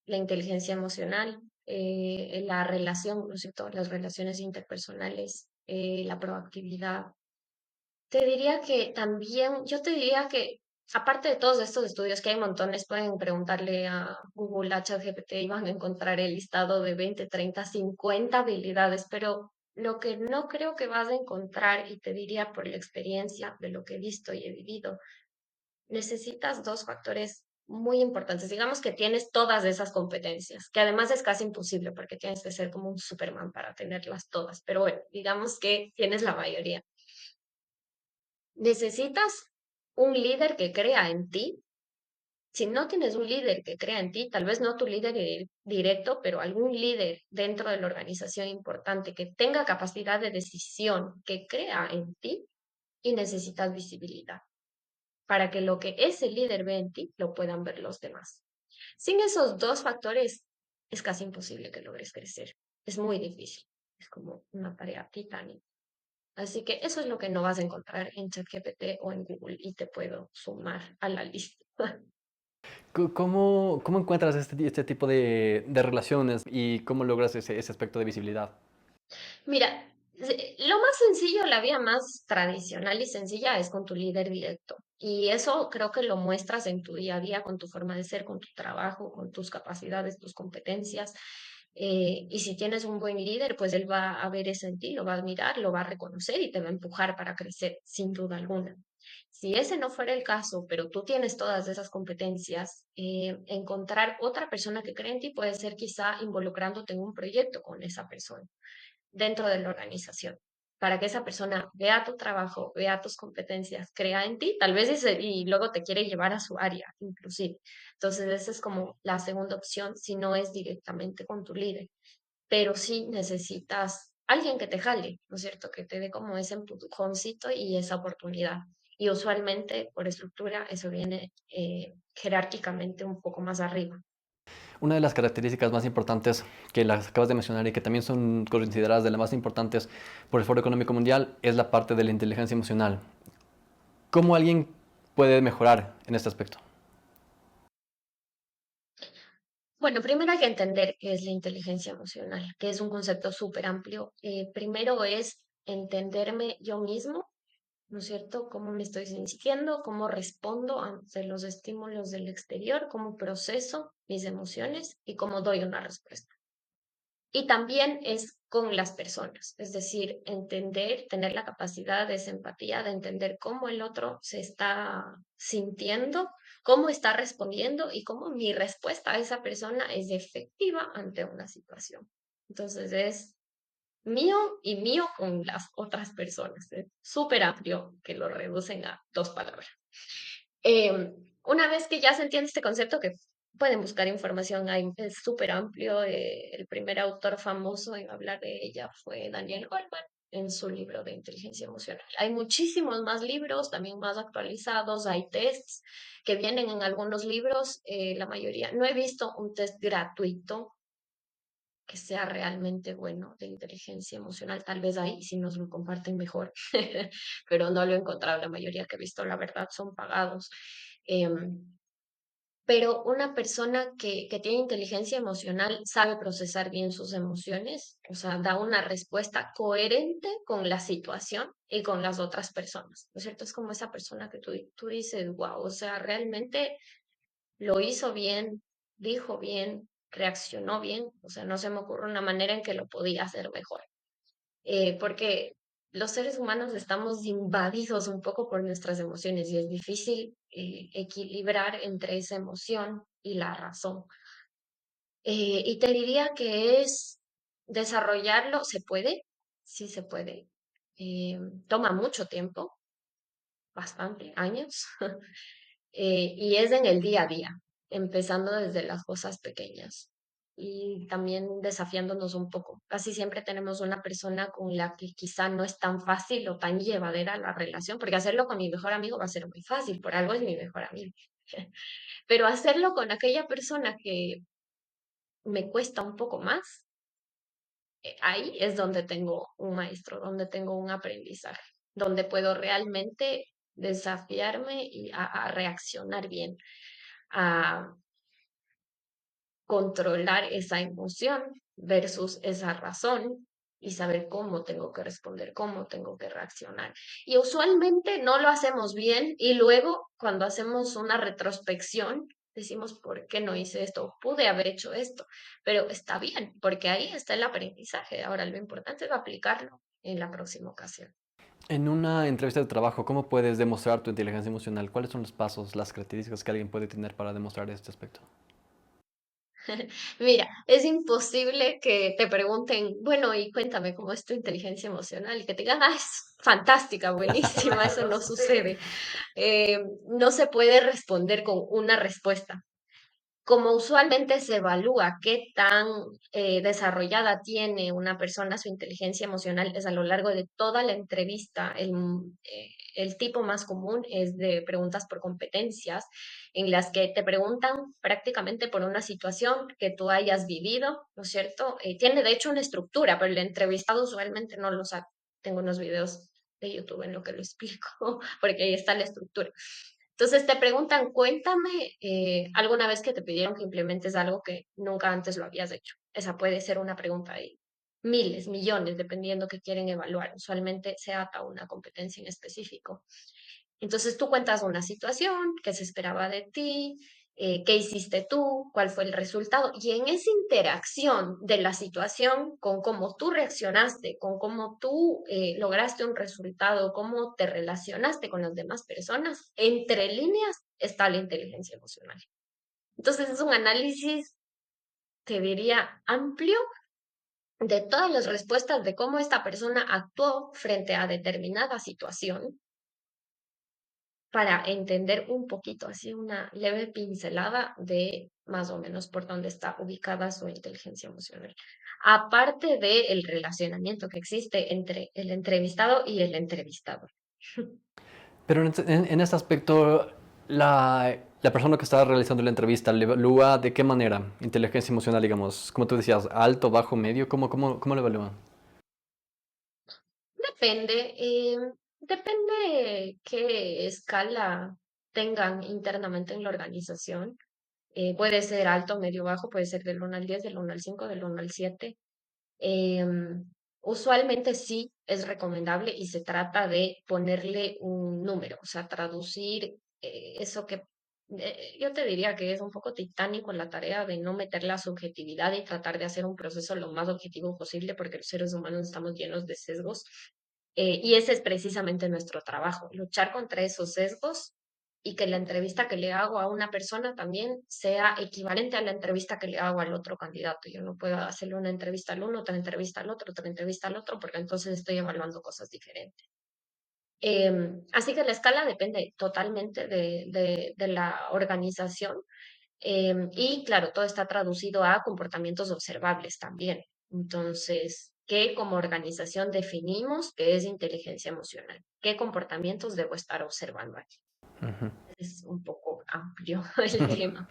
Speaker 1: la inteligencia emocional, la relación, ¿no es cierto? Las relaciones interpersonales, la proactividad. Te diría que también, yo te diría que aparte de todos estos estudios que hay montones, pueden preguntarle a Google, a ChatGPT y van a encontrar el listado de 20, 30, 50 habilidades, pero lo que no creo que vas a encontrar, y te diría por la experiencia de lo que he visto y he vivido, necesitas dos factores muy importantes. Digamos que tienes todas esas competencias, que además es casi imposible porque tienes que ser como un Superman para tenerlas todas, pero bueno, digamos que tienes la mayoría. Necesitas un líder que crea en ti. Si no tienes un líder que crea en ti, tal vez no tu líder directo, pero algún líder dentro de la organización importante que tenga capacidad de decisión, que crea en ti, y necesitas visibilidad para que lo que ese líder ve en ti lo puedan ver los demás. Sin esos dos factores es casi imposible que logres crecer. Es muy difícil. Es como una tarea titánica. Así que eso es lo que no vas a encontrar en ChatGPT o en Google y te puedo sumar a la lista.
Speaker 2: ¿Cómo encuentras este tipo de relaciones y cómo logras ese aspecto de visibilidad?
Speaker 1: Mira, lo más sencillo, la vía más tradicional y sencilla es con tu líder directo. Y eso creo que lo muestras en tu día a día, con tu forma de ser, con tu trabajo, con tus capacidades, tus competencias. Y si tienes un buen líder, pues él va a ver eso en ti, lo va a admirar, lo va a reconocer y te va a empujar para crecer, sin duda alguna. Si ese no fuera el caso, pero tú tienes todas esas competencias, encontrar otra persona que cree en ti puede ser quizá involucrándote en un proyecto con esa persona dentro de la organización, para que esa persona vea tu trabajo, vea tus competencias, crea en ti, tal vez y luego te quiere llevar a su área, inclusive. Entonces, esa es como la segunda opción, si no es directamente con tu líder, pero sí necesitas alguien que te jale, ¿no es cierto? Que te dé como ese empujoncito y esa oportunidad. Y usualmente, por estructura, eso viene jerárquicamente un poco más arriba.
Speaker 2: Una de las características más importantes que las acabas de mencionar y que también son consideradas de las más importantes por el Foro Económico Mundial es la parte de la inteligencia emocional. ¿Cómo alguien puede mejorar en este aspecto?
Speaker 1: Bueno, primero hay que entender qué es la inteligencia emocional, que es un concepto súper amplio. Primero es entenderme yo mismo, ¿no es cierto? Cómo me estoy sintiendo, cómo respondo ante los estímulos del exterior, cómo proceso mis emociones y cómo doy una respuesta. Y también es con las personas, es decir, entender, tener la capacidad de esa empatía, de entender cómo el otro se está sintiendo, cómo está respondiendo y cómo mi respuesta a esa persona es efectiva ante una situación. Entonces es mío y mío con las otras personas. Es súper amplio que lo reducen a dos palabras. Eh, una vez que ya se entiende este concepto, que pueden buscar información, es súper amplio. El primer autor famoso en hablar de ella fue Daniel Goleman en su libro de inteligencia emocional. Hay muchísimos más libros, también más actualizados, hay tests que vienen en algunos libros, la mayoría. No he visto un test gratuito que sea realmente bueno de inteligencia emocional. Tal vez ahí sí nos lo comparten mejor, pero no lo he encontrado. La mayoría que he visto, la verdad, son pagados. Em, pero una persona que tiene inteligencia emocional sabe procesar bien sus emociones, o sea, da una respuesta coherente con la situación y con las otras personas, ¿no es cierto? Es como esa persona que tú dices, wow, o sea, realmente lo hizo bien, dijo bien, reaccionó bien, o sea, no se me ocurre una manera en que lo podía hacer mejor. Porque los seres humanos estamos invadidos un poco por nuestras emociones y es difícil equilibrar entre esa emoción y la razón. Y te diría que es desarrollarlo, se puede, sí se puede. Eh, Toma mucho tiempo, bastante, años, y es en el día a día, empezando desde las cosas pequeñas y también desafiándonos un poco. Casi siempre tenemos una persona con la que quizá no es tan fácil o tan llevadera la relación, porque hacerlo con mi mejor amigo va a ser muy fácil, por algo es mi mejor amigo. Pero hacerlo con aquella persona que me cuesta un poco más, ahí es donde tengo un maestro, donde tengo un aprendizaje, donde puedo realmente desafiarme y a reaccionar bien, a controlar esa emoción versus esa razón y saber cómo tengo que responder, cómo tengo que reaccionar. Y usualmente no lo hacemos bien y luego cuando hacemos una retrospección decimos, ¿por qué no hice esto? Pude haber hecho esto, pero está bien, porque ahí está el aprendizaje. Ahora lo importante es aplicarlo en la próxima ocasión.
Speaker 2: En una entrevista de trabajo, ¿cómo puedes demostrar tu inteligencia emocional? ¿Cuáles son los pasos, las características que alguien puede tener para demostrar este aspecto?
Speaker 1: Mira, es imposible que te pregunten, bueno, y cuéntame cómo es tu inteligencia emocional y que te digan, ah, es fantástica, buenísima, eso no sucede. No se puede responder con una respuesta. Como usualmente se evalúa qué tan desarrollada tiene una persona su inteligencia emocional es a lo largo de toda la entrevista. El tipo más común es de preguntas por competencias, en las que te preguntan prácticamente por una situación que tú hayas vivido, ¿no es cierto? Tiene de hecho una estructura, pero el entrevistado usualmente no lo sabe. Tengo unos videos de YouTube en lo que lo explico, porque ahí está la estructura. Entonces te preguntan, cuéntame alguna vez que te pidieron que implementes algo que nunca antes lo habías hecho. Esa puede ser una pregunta de miles, millones, dependiendo que quieren evaluar. Usualmente se ata a una competencia en específico. Entonces tú cuentas una situación, qué se esperaba de ti, qué hiciste tú, cuál fue el resultado. Y en esa interacción de la situación con cómo tú reaccionaste, con cómo tú lograste un resultado, cómo te relacionaste con las demás personas, entre líneas está la inteligencia emocional. Entonces es un análisis, te diría, amplio de todas las respuestas de cómo esta persona actuó frente a determinada situación para entender un poquito, así una leve pincelada de más o menos por dónde está ubicada su inteligencia emocional. Aparte del relacionamiento que existe entre el entrevistado y el entrevistador.
Speaker 2: Pero en este aspecto, la persona que está realizando la entrevista, ¿le evalúa de qué manera? Inteligencia emocional, digamos, como tú decías, alto, bajo, medio, ¿cómo lo evalúan?
Speaker 1: Depende, depende qué escala tengan internamente en la organización. Puede ser alto, medio, bajo, puede ser del 1 al 10, del 1 al 5, del 1 al 7. Em, Usualmente sí es recomendable y se trata de ponerle un número, o sea, traducir eso que yo te diría que es un poco titánico la tarea de no meter la subjetividad y tratar de hacer un proceso lo más objetivo posible porque los seres humanos estamos llenos de sesgos y ese es precisamente nuestro trabajo, luchar contra esos sesgos y que la entrevista que le hago a una persona también sea equivalente a la entrevista que le hago al otro candidato. Yo no puedo hacerle una entrevista al uno, otra entrevista al otro, otra entrevista al otro, porque entonces estoy evaluando cosas diferentes. Así que la escala depende totalmente de la organización y claro, todo está traducido a comportamientos observables también. Entonces, ¿qué como organización definimos que es inteligencia emocional? ¿Qué comportamientos debo estar observando aquí?
Speaker 2: Ujú.
Speaker 1: Es un poco amplio el tema.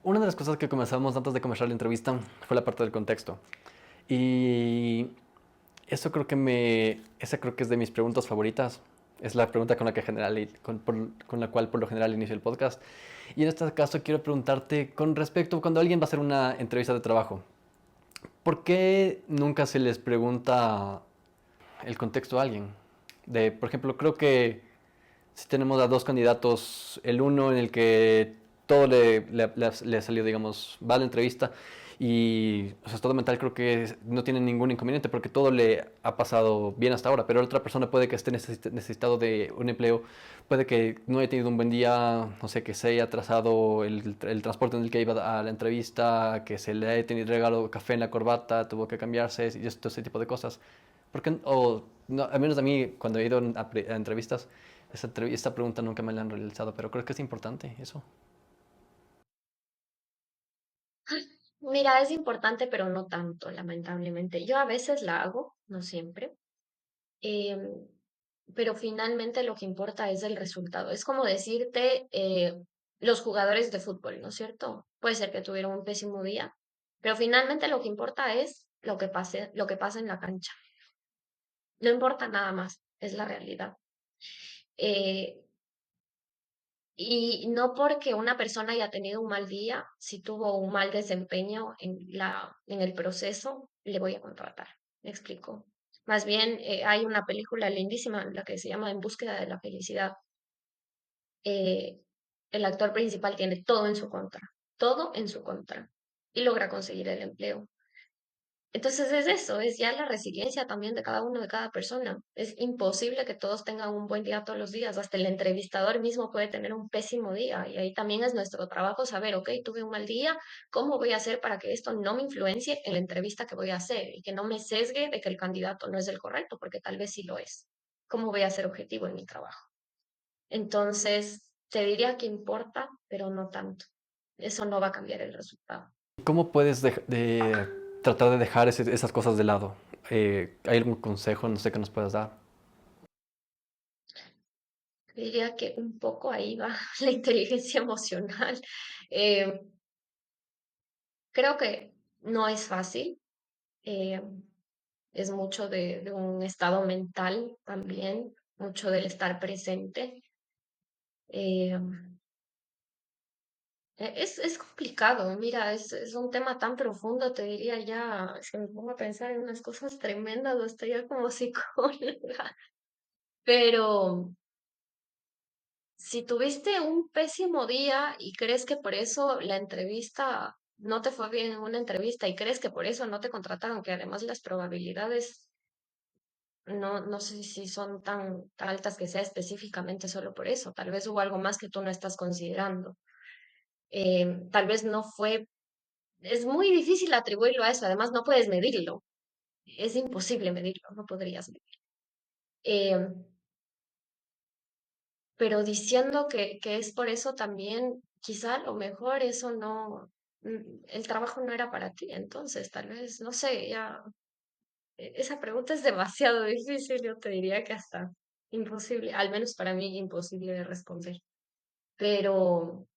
Speaker 2: Una de las cosas que comenzamos antes de comenzar la entrevista fue la parte del contexto. Y eso creo que esa creo que es de mis preguntas favoritas. Es la pregunta con la que con la cual por lo general inicio el podcast. Y en este caso quiero preguntarte con respecto cuando alguien va a hacer una entrevista de trabajo. ¿Por qué nunca se les pregunta el contexto a alguien? Por ejemplo, creo que si tenemos a dos candidatos, el uno en el que todo le salió, digamos, va a la entrevista y o sea, estado mental creo que no tiene ningún inconveniente porque todo le ha pasado bien hasta ahora, pero otra persona puede que esté necesitado de un empleo, puede que no haya tenido un buen día, no sé, que se haya atrasado el transporte en el que iba a la entrevista, que se le haya tenido regalo café en la corbata, tuvo que cambiarse y ese tipo de cosas. Porque, o, no, al menos a mí, cuando he ido a entrevistas, esta pregunta nunca me la han realizado, pero creo que es importante eso.
Speaker 1: Mira, es importante, pero no tanto, lamentablemente. Yo a veces la hago, no siempre, em, pero finalmente lo que importa es el resultado. Es como decirte, los jugadores de fútbol, ¿no es cierto? Puede ser que tuvieron un pésimo día, pero finalmente lo que importa es lo que pasa en la cancha. No importa nada más, es la realidad. Eh, Y no porque una persona haya tenido un mal día, si tuvo un mal desempeño en el proceso, le voy a contratar. ¿Me explico? Más bien, hay una película lindísima, la que se llama En búsqueda de la felicidad. Eh, el actor principal tiene todo en su contra, y logra conseguir el empleo. Entonces es eso, es ya la resiliencia también de cada uno, de cada persona. Es imposible que todos tengan un buen día todos los días. Hasta el entrevistador mismo puede tener un pésimo día. Y ahí también es nuestro trabajo saber, ok, tuve un mal día, ¿cómo voy a hacer para que esto no me influencie en la entrevista que voy a hacer y que no me sesgue de que el candidato no es el correcto, porque tal vez sí lo es? ¿Cómo voy a ser objetivo en mi trabajo? Entonces, te diría que importa, pero no tanto. Eso no va a cambiar el resultado.
Speaker 2: ¿Cómo puedes tratar de dejar esas cosas de lado? ¿Hay algún consejo, no sé, que nos puedas dar?
Speaker 1: Diría que un poco ahí va la inteligencia emocional. Eh, Creo que no es fácil, eh, es mucho de un estado mental también, mucho del estar presente. Eh, es complicado, mira, es un tema tan profundo, te diría ya, si me pongo a pensar en unas cosas tremendas, o estoy ya como psicóloga, pero si tuviste un pésimo día y crees que por eso la entrevista no te fue bien en una entrevista y crees que por eso no te contrataron, que además las probabilidades no sé si son tan altas que sea específicamente solo por eso. Tal vez hubo algo más que tú no estás considerando. Tal vez no fue, es muy difícil atribuirlo a eso, además no puedes medirlo. Es imposible medirlo, no podrías medirlo. Eh, pero diciendo que es por eso también, quizá a lo mejor eso no, el trabajo no era para ti, entonces tal vez, no sé, ya, esa pregunta es demasiado difícil, yo te diría que hasta imposible, al menos para mí imposible de responder, pero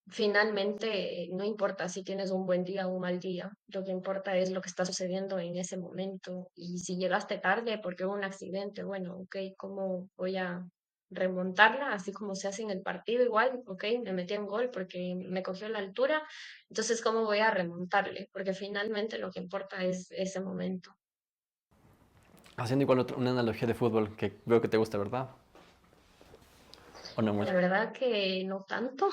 Speaker 1: finalmente no importa si tienes un buen día o un mal día, lo que importa es lo que está sucediendo en ese momento y si llegaste tarde porque hubo un accidente, bueno, ok, ¿cómo voy a remontarla? Así como se hace en el partido igual, ok, me metí en gol porque me cogió la altura, entonces ¿cómo voy a remontarle? Porque finalmente lo que importa es ese momento.
Speaker 2: Haciendo igual una analogía de fútbol, que veo que te gusta, ¿verdad? ¿O no
Speaker 1: La
Speaker 2: mucho?
Speaker 1: verdad que no tanto,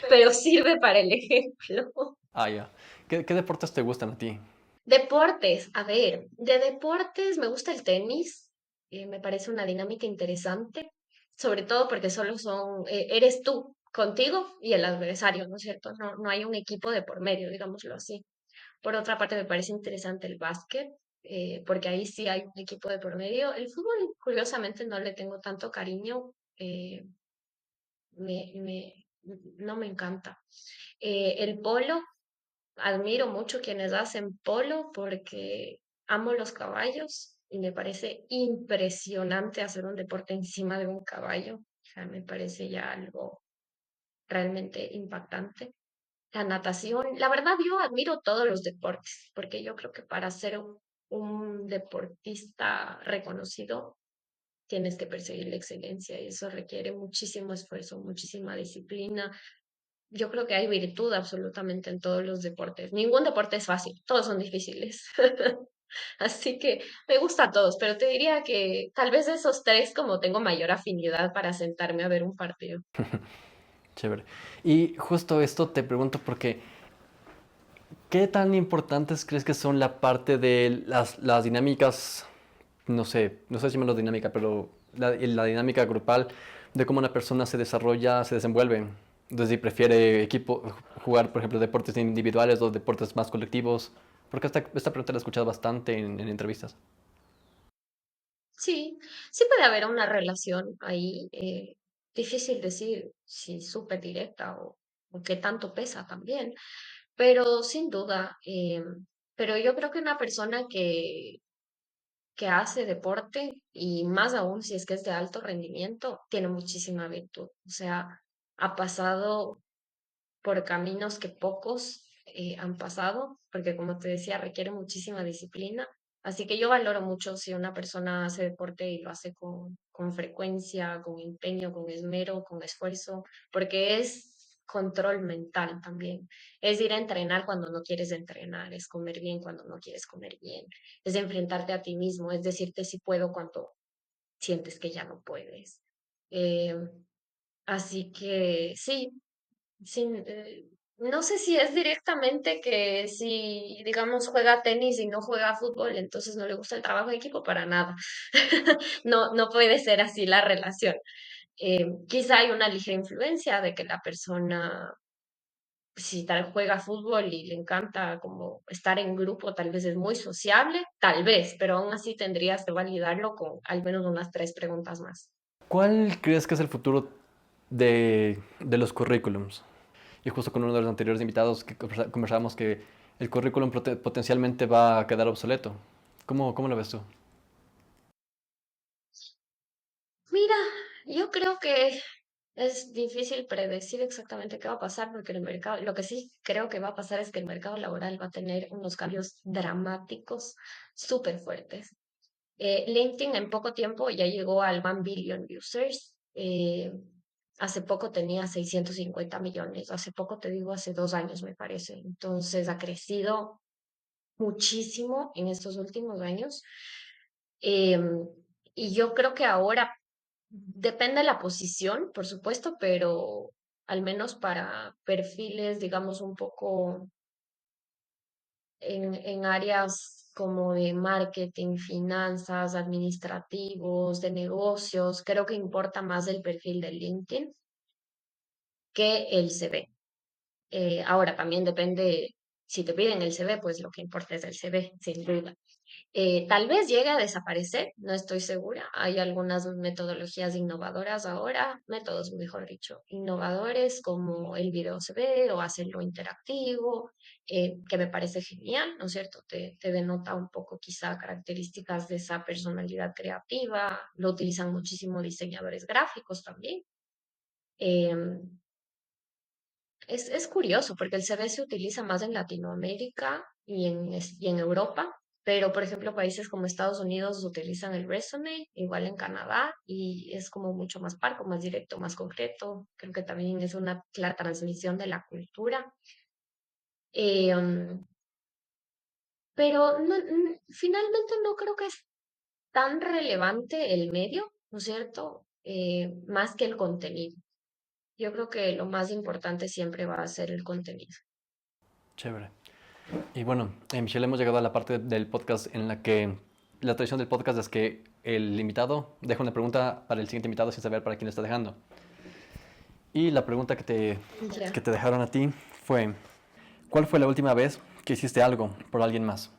Speaker 1: pero sirve para el ejemplo.
Speaker 2: Ah, ya. ¿Qué deportes te gustan a ti?
Speaker 1: Deportes, a ver, de deportes me gusta el tenis, me parece una dinámica interesante, sobre todo porque solo eres tú contigo y el adversario, ¿no es cierto? No hay un equipo de por medio, digámoslo así. Por otra parte, me parece interesante el básquet, porque ahí sí hay un equipo de por medio. El fútbol, curiosamente, no le tengo tanto cariño, me, me- no me encanta. El polo. Admiro mucho quienes hacen polo porque amo los caballos y me parece impresionante hacer un deporte encima de un caballo. O sea, me parece ya algo realmente impactante. la natación. La verdad, yo admiro todos los deportes, porque yo creo que para ser un deportista reconocido, tienes que perseguir la excelencia y eso requiere muchísimo esfuerzo, muchísima disciplina. Yo creo que hay virtud absolutamente en todos los deportes. Ningún deporte es fácil, todos son difíciles. Así que me gusta a todos, pero te diría que tal vez de esos tres como tengo mayor afinidad para sentarme a ver un partido.
Speaker 2: Chévere. Y justo esto te pregunto porque, ¿qué tan importantes crees que son la parte de las dinámicas, no sé si llamarlo dinámica, pero la dinámica grupal de cómo una persona se desarrolla, se desenvuelve? Entonces, si prefiere jugar, por ejemplo, deportes individuales o deportes más colectivos, porque esta pregunta la he escuchado bastante en entrevistas.
Speaker 1: Sí, sí puede haber una relación ahí. Difícil decir si súper directa o qué tanto pesa también, pero sin duda. Pero yo creo que una persona que hace deporte y más aún si es que es de alto rendimiento, tiene muchísima virtud. O sea, ha pasado por caminos que pocos han pasado, porque como te decía, requiere muchísima disciplina. Así que yo valoro mucho si una persona hace deporte y lo hace con frecuencia, con empeño, con esmero, con esfuerzo, porque es control mental también. Es ir a entrenar cuando no quieres entrenar, es comer bien cuando no quieres comer bien, es enfrentarte a ti mismo, es decirte si puedo cuando sientes que ya no puedes. Eh, Así que sí, sin, no sé si es directamente que si, digamos, juega tenis y no juega fútbol, entonces no le gusta el trabajo de equipo para nada. No, no puede ser así la relación. Quizá hay una ligera influencia de que la persona, si tal juega fútbol y le encanta como estar en grupo, tal vez es muy sociable, tal vez, pero aún así tendrías que validarlo con al menos unas tres preguntas más.
Speaker 2: ¿Cuál crees que es el futuro de los currículums? Y justo con uno de los anteriores invitados que conversábamos que el currículum potencialmente va a quedar obsoleto. ¿Cómo lo ves tú?
Speaker 1: Mira, yo creo que es difícil predecir exactamente qué va a pasar porque el mercado, lo que sí creo que va a pasar es que el mercado laboral va a tener unos cambios dramáticos súper fuertes. LinkedIn en poco tiempo ya llegó al 1 billion users. Hace poco tenía 650 millones. Hace poco te digo, hace 2 años me parece. Entonces ha crecido muchísimo en estos últimos años. Em, y yo creo que ahora depende de la posición, por supuesto, pero al menos para perfiles, digamos, un poco en áreas como de marketing, finanzas, administrativos, de negocios, creo que importa más el perfil de LinkedIn que el CV. Ahora también depende, si te piden el CV, pues lo que importa es el CV, sin duda. Tal vez llegue a desaparecer, no estoy segura. Hay algunas metodologías innovadoras ahora, métodos, mejor dicho, innovadores como el video se ve o hacerlo interactivo, que me parece genial, ¿no es cierto? Te denota un poco quizá características de esa personalidad creativa. Lo utilizan muchísimo diseñadores gráficos también. Em, es curioso porque el CV se utiliza más en Latinoamérica y en Europa, pero por ejemplo países como Estados Unidos utilizan el resume, igual en Canadá, y es como mucho más parco, más directo, más concreto. Creo que también es una clara transmisión de la cultura. Eh, um, pero finalmente no creo que es tan relevante el medio, ¿no es cierto? Más que el contenido. Yo creo que lo más importante siempre va a ser el contenido.
Speaker 2: Chévere. Y bueno, Michelle, hemos llegado a la parte del podcast en la que la tradición del podcast es que el invitado deja una pregunta para el siguiente invitado sin saber para quién le está dejando. Y la pregunta que
Speaker 1: Ya.
Speaker 2: te dejaron a ti fue, ¿cuál fue la última vez que hiciste algo por alguien más?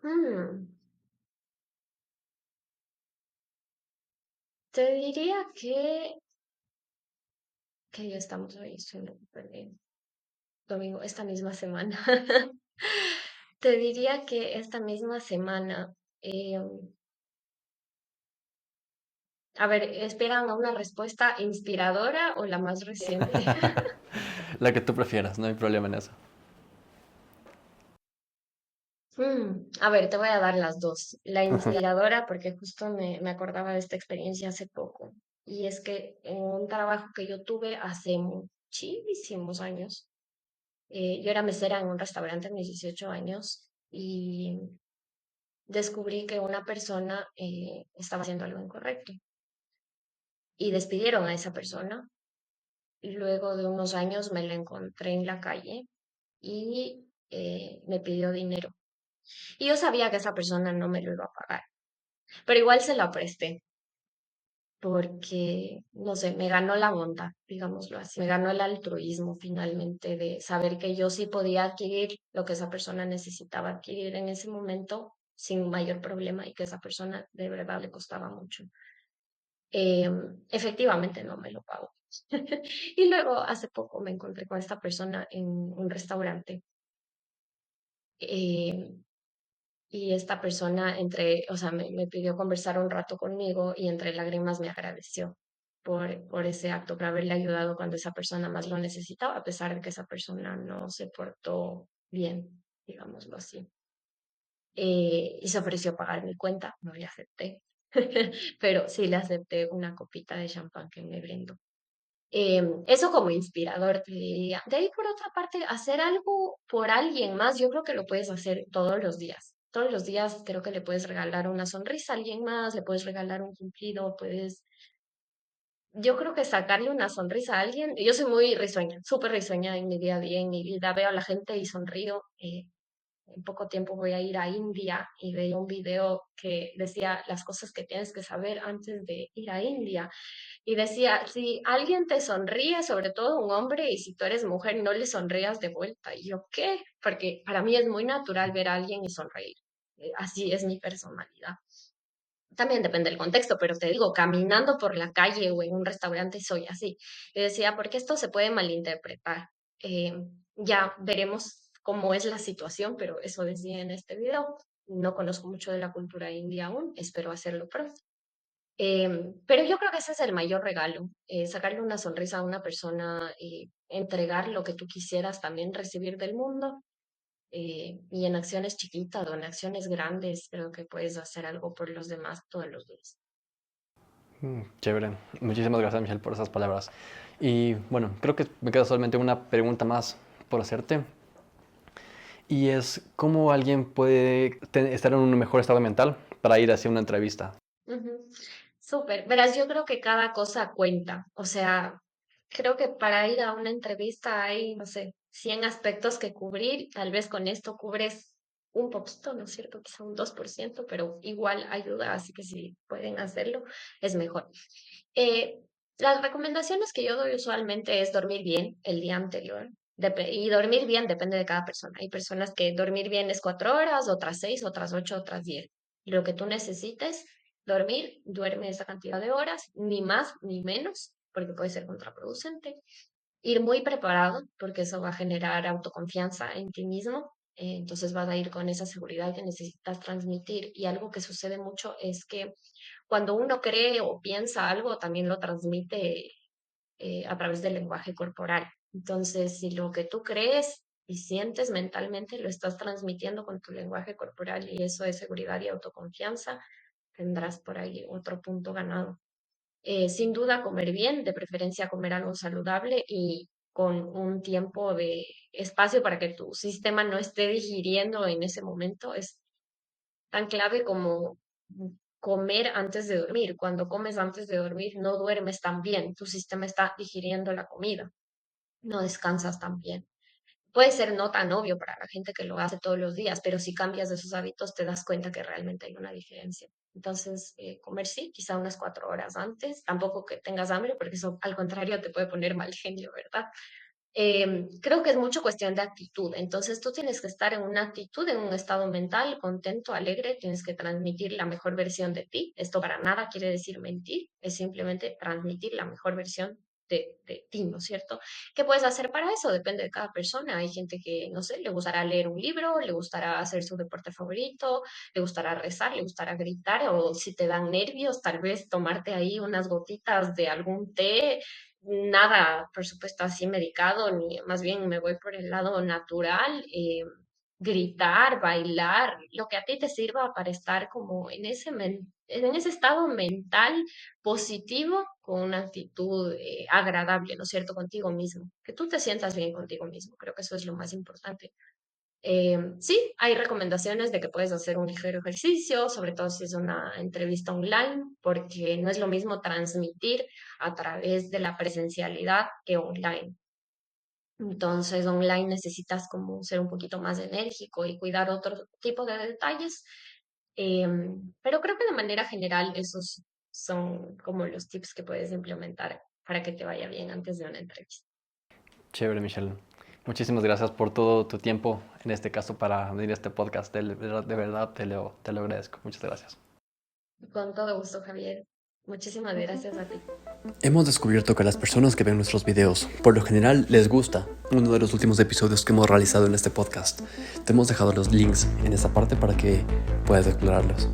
Speaker 1: Mm, Te diría que ya estamos hoy, estoy un poco perdida. Domingo, esta misma semana. Te diría que esta misma semana, eh, a ver, ¿esperan a una respuesta inspiradora o la más reciente?
Speaker 2: La que tú prefieras, no hay problema en eso.
Speaker 1: A ver, te voy a dar las dos. La inspiradora, porque justo me acordaba de esta experiencia hace poco. Y es que en un trabajo que yo tuve hace muchísimos años, yo era mesera en un restaurante en mis 18 años y descubrí que una persona estaba haciendo algo incorrecto y despidieron a esa persona. Luego de unos años me la encontré en la calle y me pidió dinero. Y yo sabía que esa persona no me lo iba a pagar, pero igual se la presté porque, no sé, me ganó la bondad, digámoslo así, me ganó el altruismo finalmente de saber que yo sí podía adquirir lo que esa persona necesitaba adquirir en ese momento sin mayor problema y que esa persona de verdad le costaba mucho. Eh, Efectivamente no me lo pagó. Y luego hace poco me encontré con esta persona en un restaurante. eh, y esta persona o sea, me pidió conversar un rato conmigo y entre lágrimas me agradeció por ese acto, por haberle ayudado cuando esa persona más lo necesitaba, a pesar de que esa persona no se portó bien, digámoslo así. Y se ofreció pagar mi cuenta, no le acepté, pero sí le acepté una copita de champán que me brindó. Eso como inspirador te diría. De ahí por otra parte, hacer algo por alguien más, yo creo que lo puedes hacer todos los días. Todos los días creo que le puedes regalar una sonrisa a alguien más, le puedes regalar un cumplido, yo creo que sacarle una sonrisa a alguien. Yo soy muy risueña, súper risueña en mi día a día, en mi vida. Veo a la gente y sonrío. En poco tiempo voy a ir a India y veía un video que decía las cosas que tienes que saber antes de ir a India. Y decía, si alguien te sonríe, sobre todo un hombre, y si tú eres mujer, no le sonrías de vuelta. Y yo, ¿qué? Porque para mí es muy natural ver a alguien y sonreír. Así es mi personalidad. También depende del contexto, pero te digo, caminando por la calle o en un restaurante soy así. Y decía, porque esto se puede malinterpretar. Eh, ya veremos cómo es la situación, pero eso decía en este video. No conozco mucho de la cultura india aún, espero hacerlo pronto. Pero yo creo que ese es el mayor regalo, sacarle una sonrisa a una persona, entregar lo que tú quisieras también recibir del mundo, y en acciones chiquitas o en acciones grandes, creo que puedes hacer algo por los demás todos los días.
Speaker 2: Chévere. Muchísimas gracias, Michelle, por esas palabras. Y bueno, creo que me queda solamente una pregunta más por hacerte. Y es, ¿cómo alguien puede estar en un mejor estado mental para ir hacia una entrevista?
Speaker 1: Ujú. Súper. Verás, yo creo que cada cosa cuenta. O sea, creo que para ir a una entrevista hay, no sé, 100 aspectos que cubrir. Tal vez con esto cubres un poquito, ¿no es cierto? Quizá un 2%, pero igual ayuda, así que si pueden hacerlo, es mejor. Eh, las recomendaciones que yo doy usualmente es dormir bien el día anterior. Y dormir bien depende de cada persona. Hay personas que dormir bien es 4 horas, otras 6, otras 8, otras 10. Lo que tú necesites dormir, duerme esa cantidad de horas, ni más ni menos, porque puede ser contraproducente. Ir muy preparado, porque eso va a generar autoconfianza en ti mismo. Entonces vas a ir con esa seguridad que necesitas transmitir. Y algo que sucede mucho es que cuando uno cree o piensa algo, también lo transmite a través del lenguaje corporal. Entonces, si lo que tú crees y sientes mentalmente lo estás transmitiendo con tu lenguaje corporal y eso es seguridad y autoconfianza, tendrás por ahí otro punto ganado. Sin duda, comer bien, de preferencia comer algo saludable y con un tiempo de espacio para que tu sistema no esté digiriendo en ese momento es tan clave como comer antes de dormir. Cuando comes antes de dormir, no duermes tan bien, tu sistema está digiriendo la comida, no descansas tan bien. Puede ser no tan obvio para la gente que lo hace todos los días, pero si cambias de esos hábitos te das cuenta que realmente hay una diferencia. Entonces, comer sí, quizá unas 4 horas antes, tampoco que tengas hambre, porque eso al contrario te puede poner mal genio, ¿verdad? Creo que es mucho cuestión de actitud. Entonces tú tienes que estar en una actitud, en un estado mental contento, alegre, tienes que transmitir la mejor versión de ti. Esto para nada quiere decir mentir, es simplemente transmitir la mejor versión de ti, ¿no es cierto? ¿Qué puedes hacer para eso? Depende de cada persona. Hay gente que, no sé, le gustará leer un libro, le gustará hacer su deporte favorito, le gustará rezar, le gustará gritar, o si te dan nervios, tal vez tomarte ahí unas gotitas de algún té, nada, por supuesto, así medicado, ni más bien me voy por el lado natural, gritar, bailar, lo que a ti te sirva para estar como en ese estado mental positivo, con una actitud agradable, ¿no es cierto?, contigo mismo, que tú te sientas bien contigo mismo, creo que eso es lo más importante. Sí, hay recomendaciones de que puedes hacer un ligero ejercicio, sobre todo si es una entrevista online, porque no es lo mismo transmitir a través de la presencialidad que online. Entonces, online necesitas como ser un poquito más enérgico y cuidar otro tipo de detalles. Pero creo que de manera general esos son como los tips que puedes implementar para que te vaya bien antes de una entrevista.
Speaker 2: Chévere, Michelle. Muchísimas gracias por todo tu tiempo, en este caso, para venir a este podcast. De verdad te lo agradezco. Muchas gracias.
Speaker 1: Con todo gusto, Javier. Muchísimas gracias a ti.
Speaker 2: Hemos descubierto que a las personas que ven nuestros videos, por lo general, les gusta uno de los últimos episodios que hemos realizado en este podcast. Te hemos dejado los links en esa parte para que puedas explorarlos.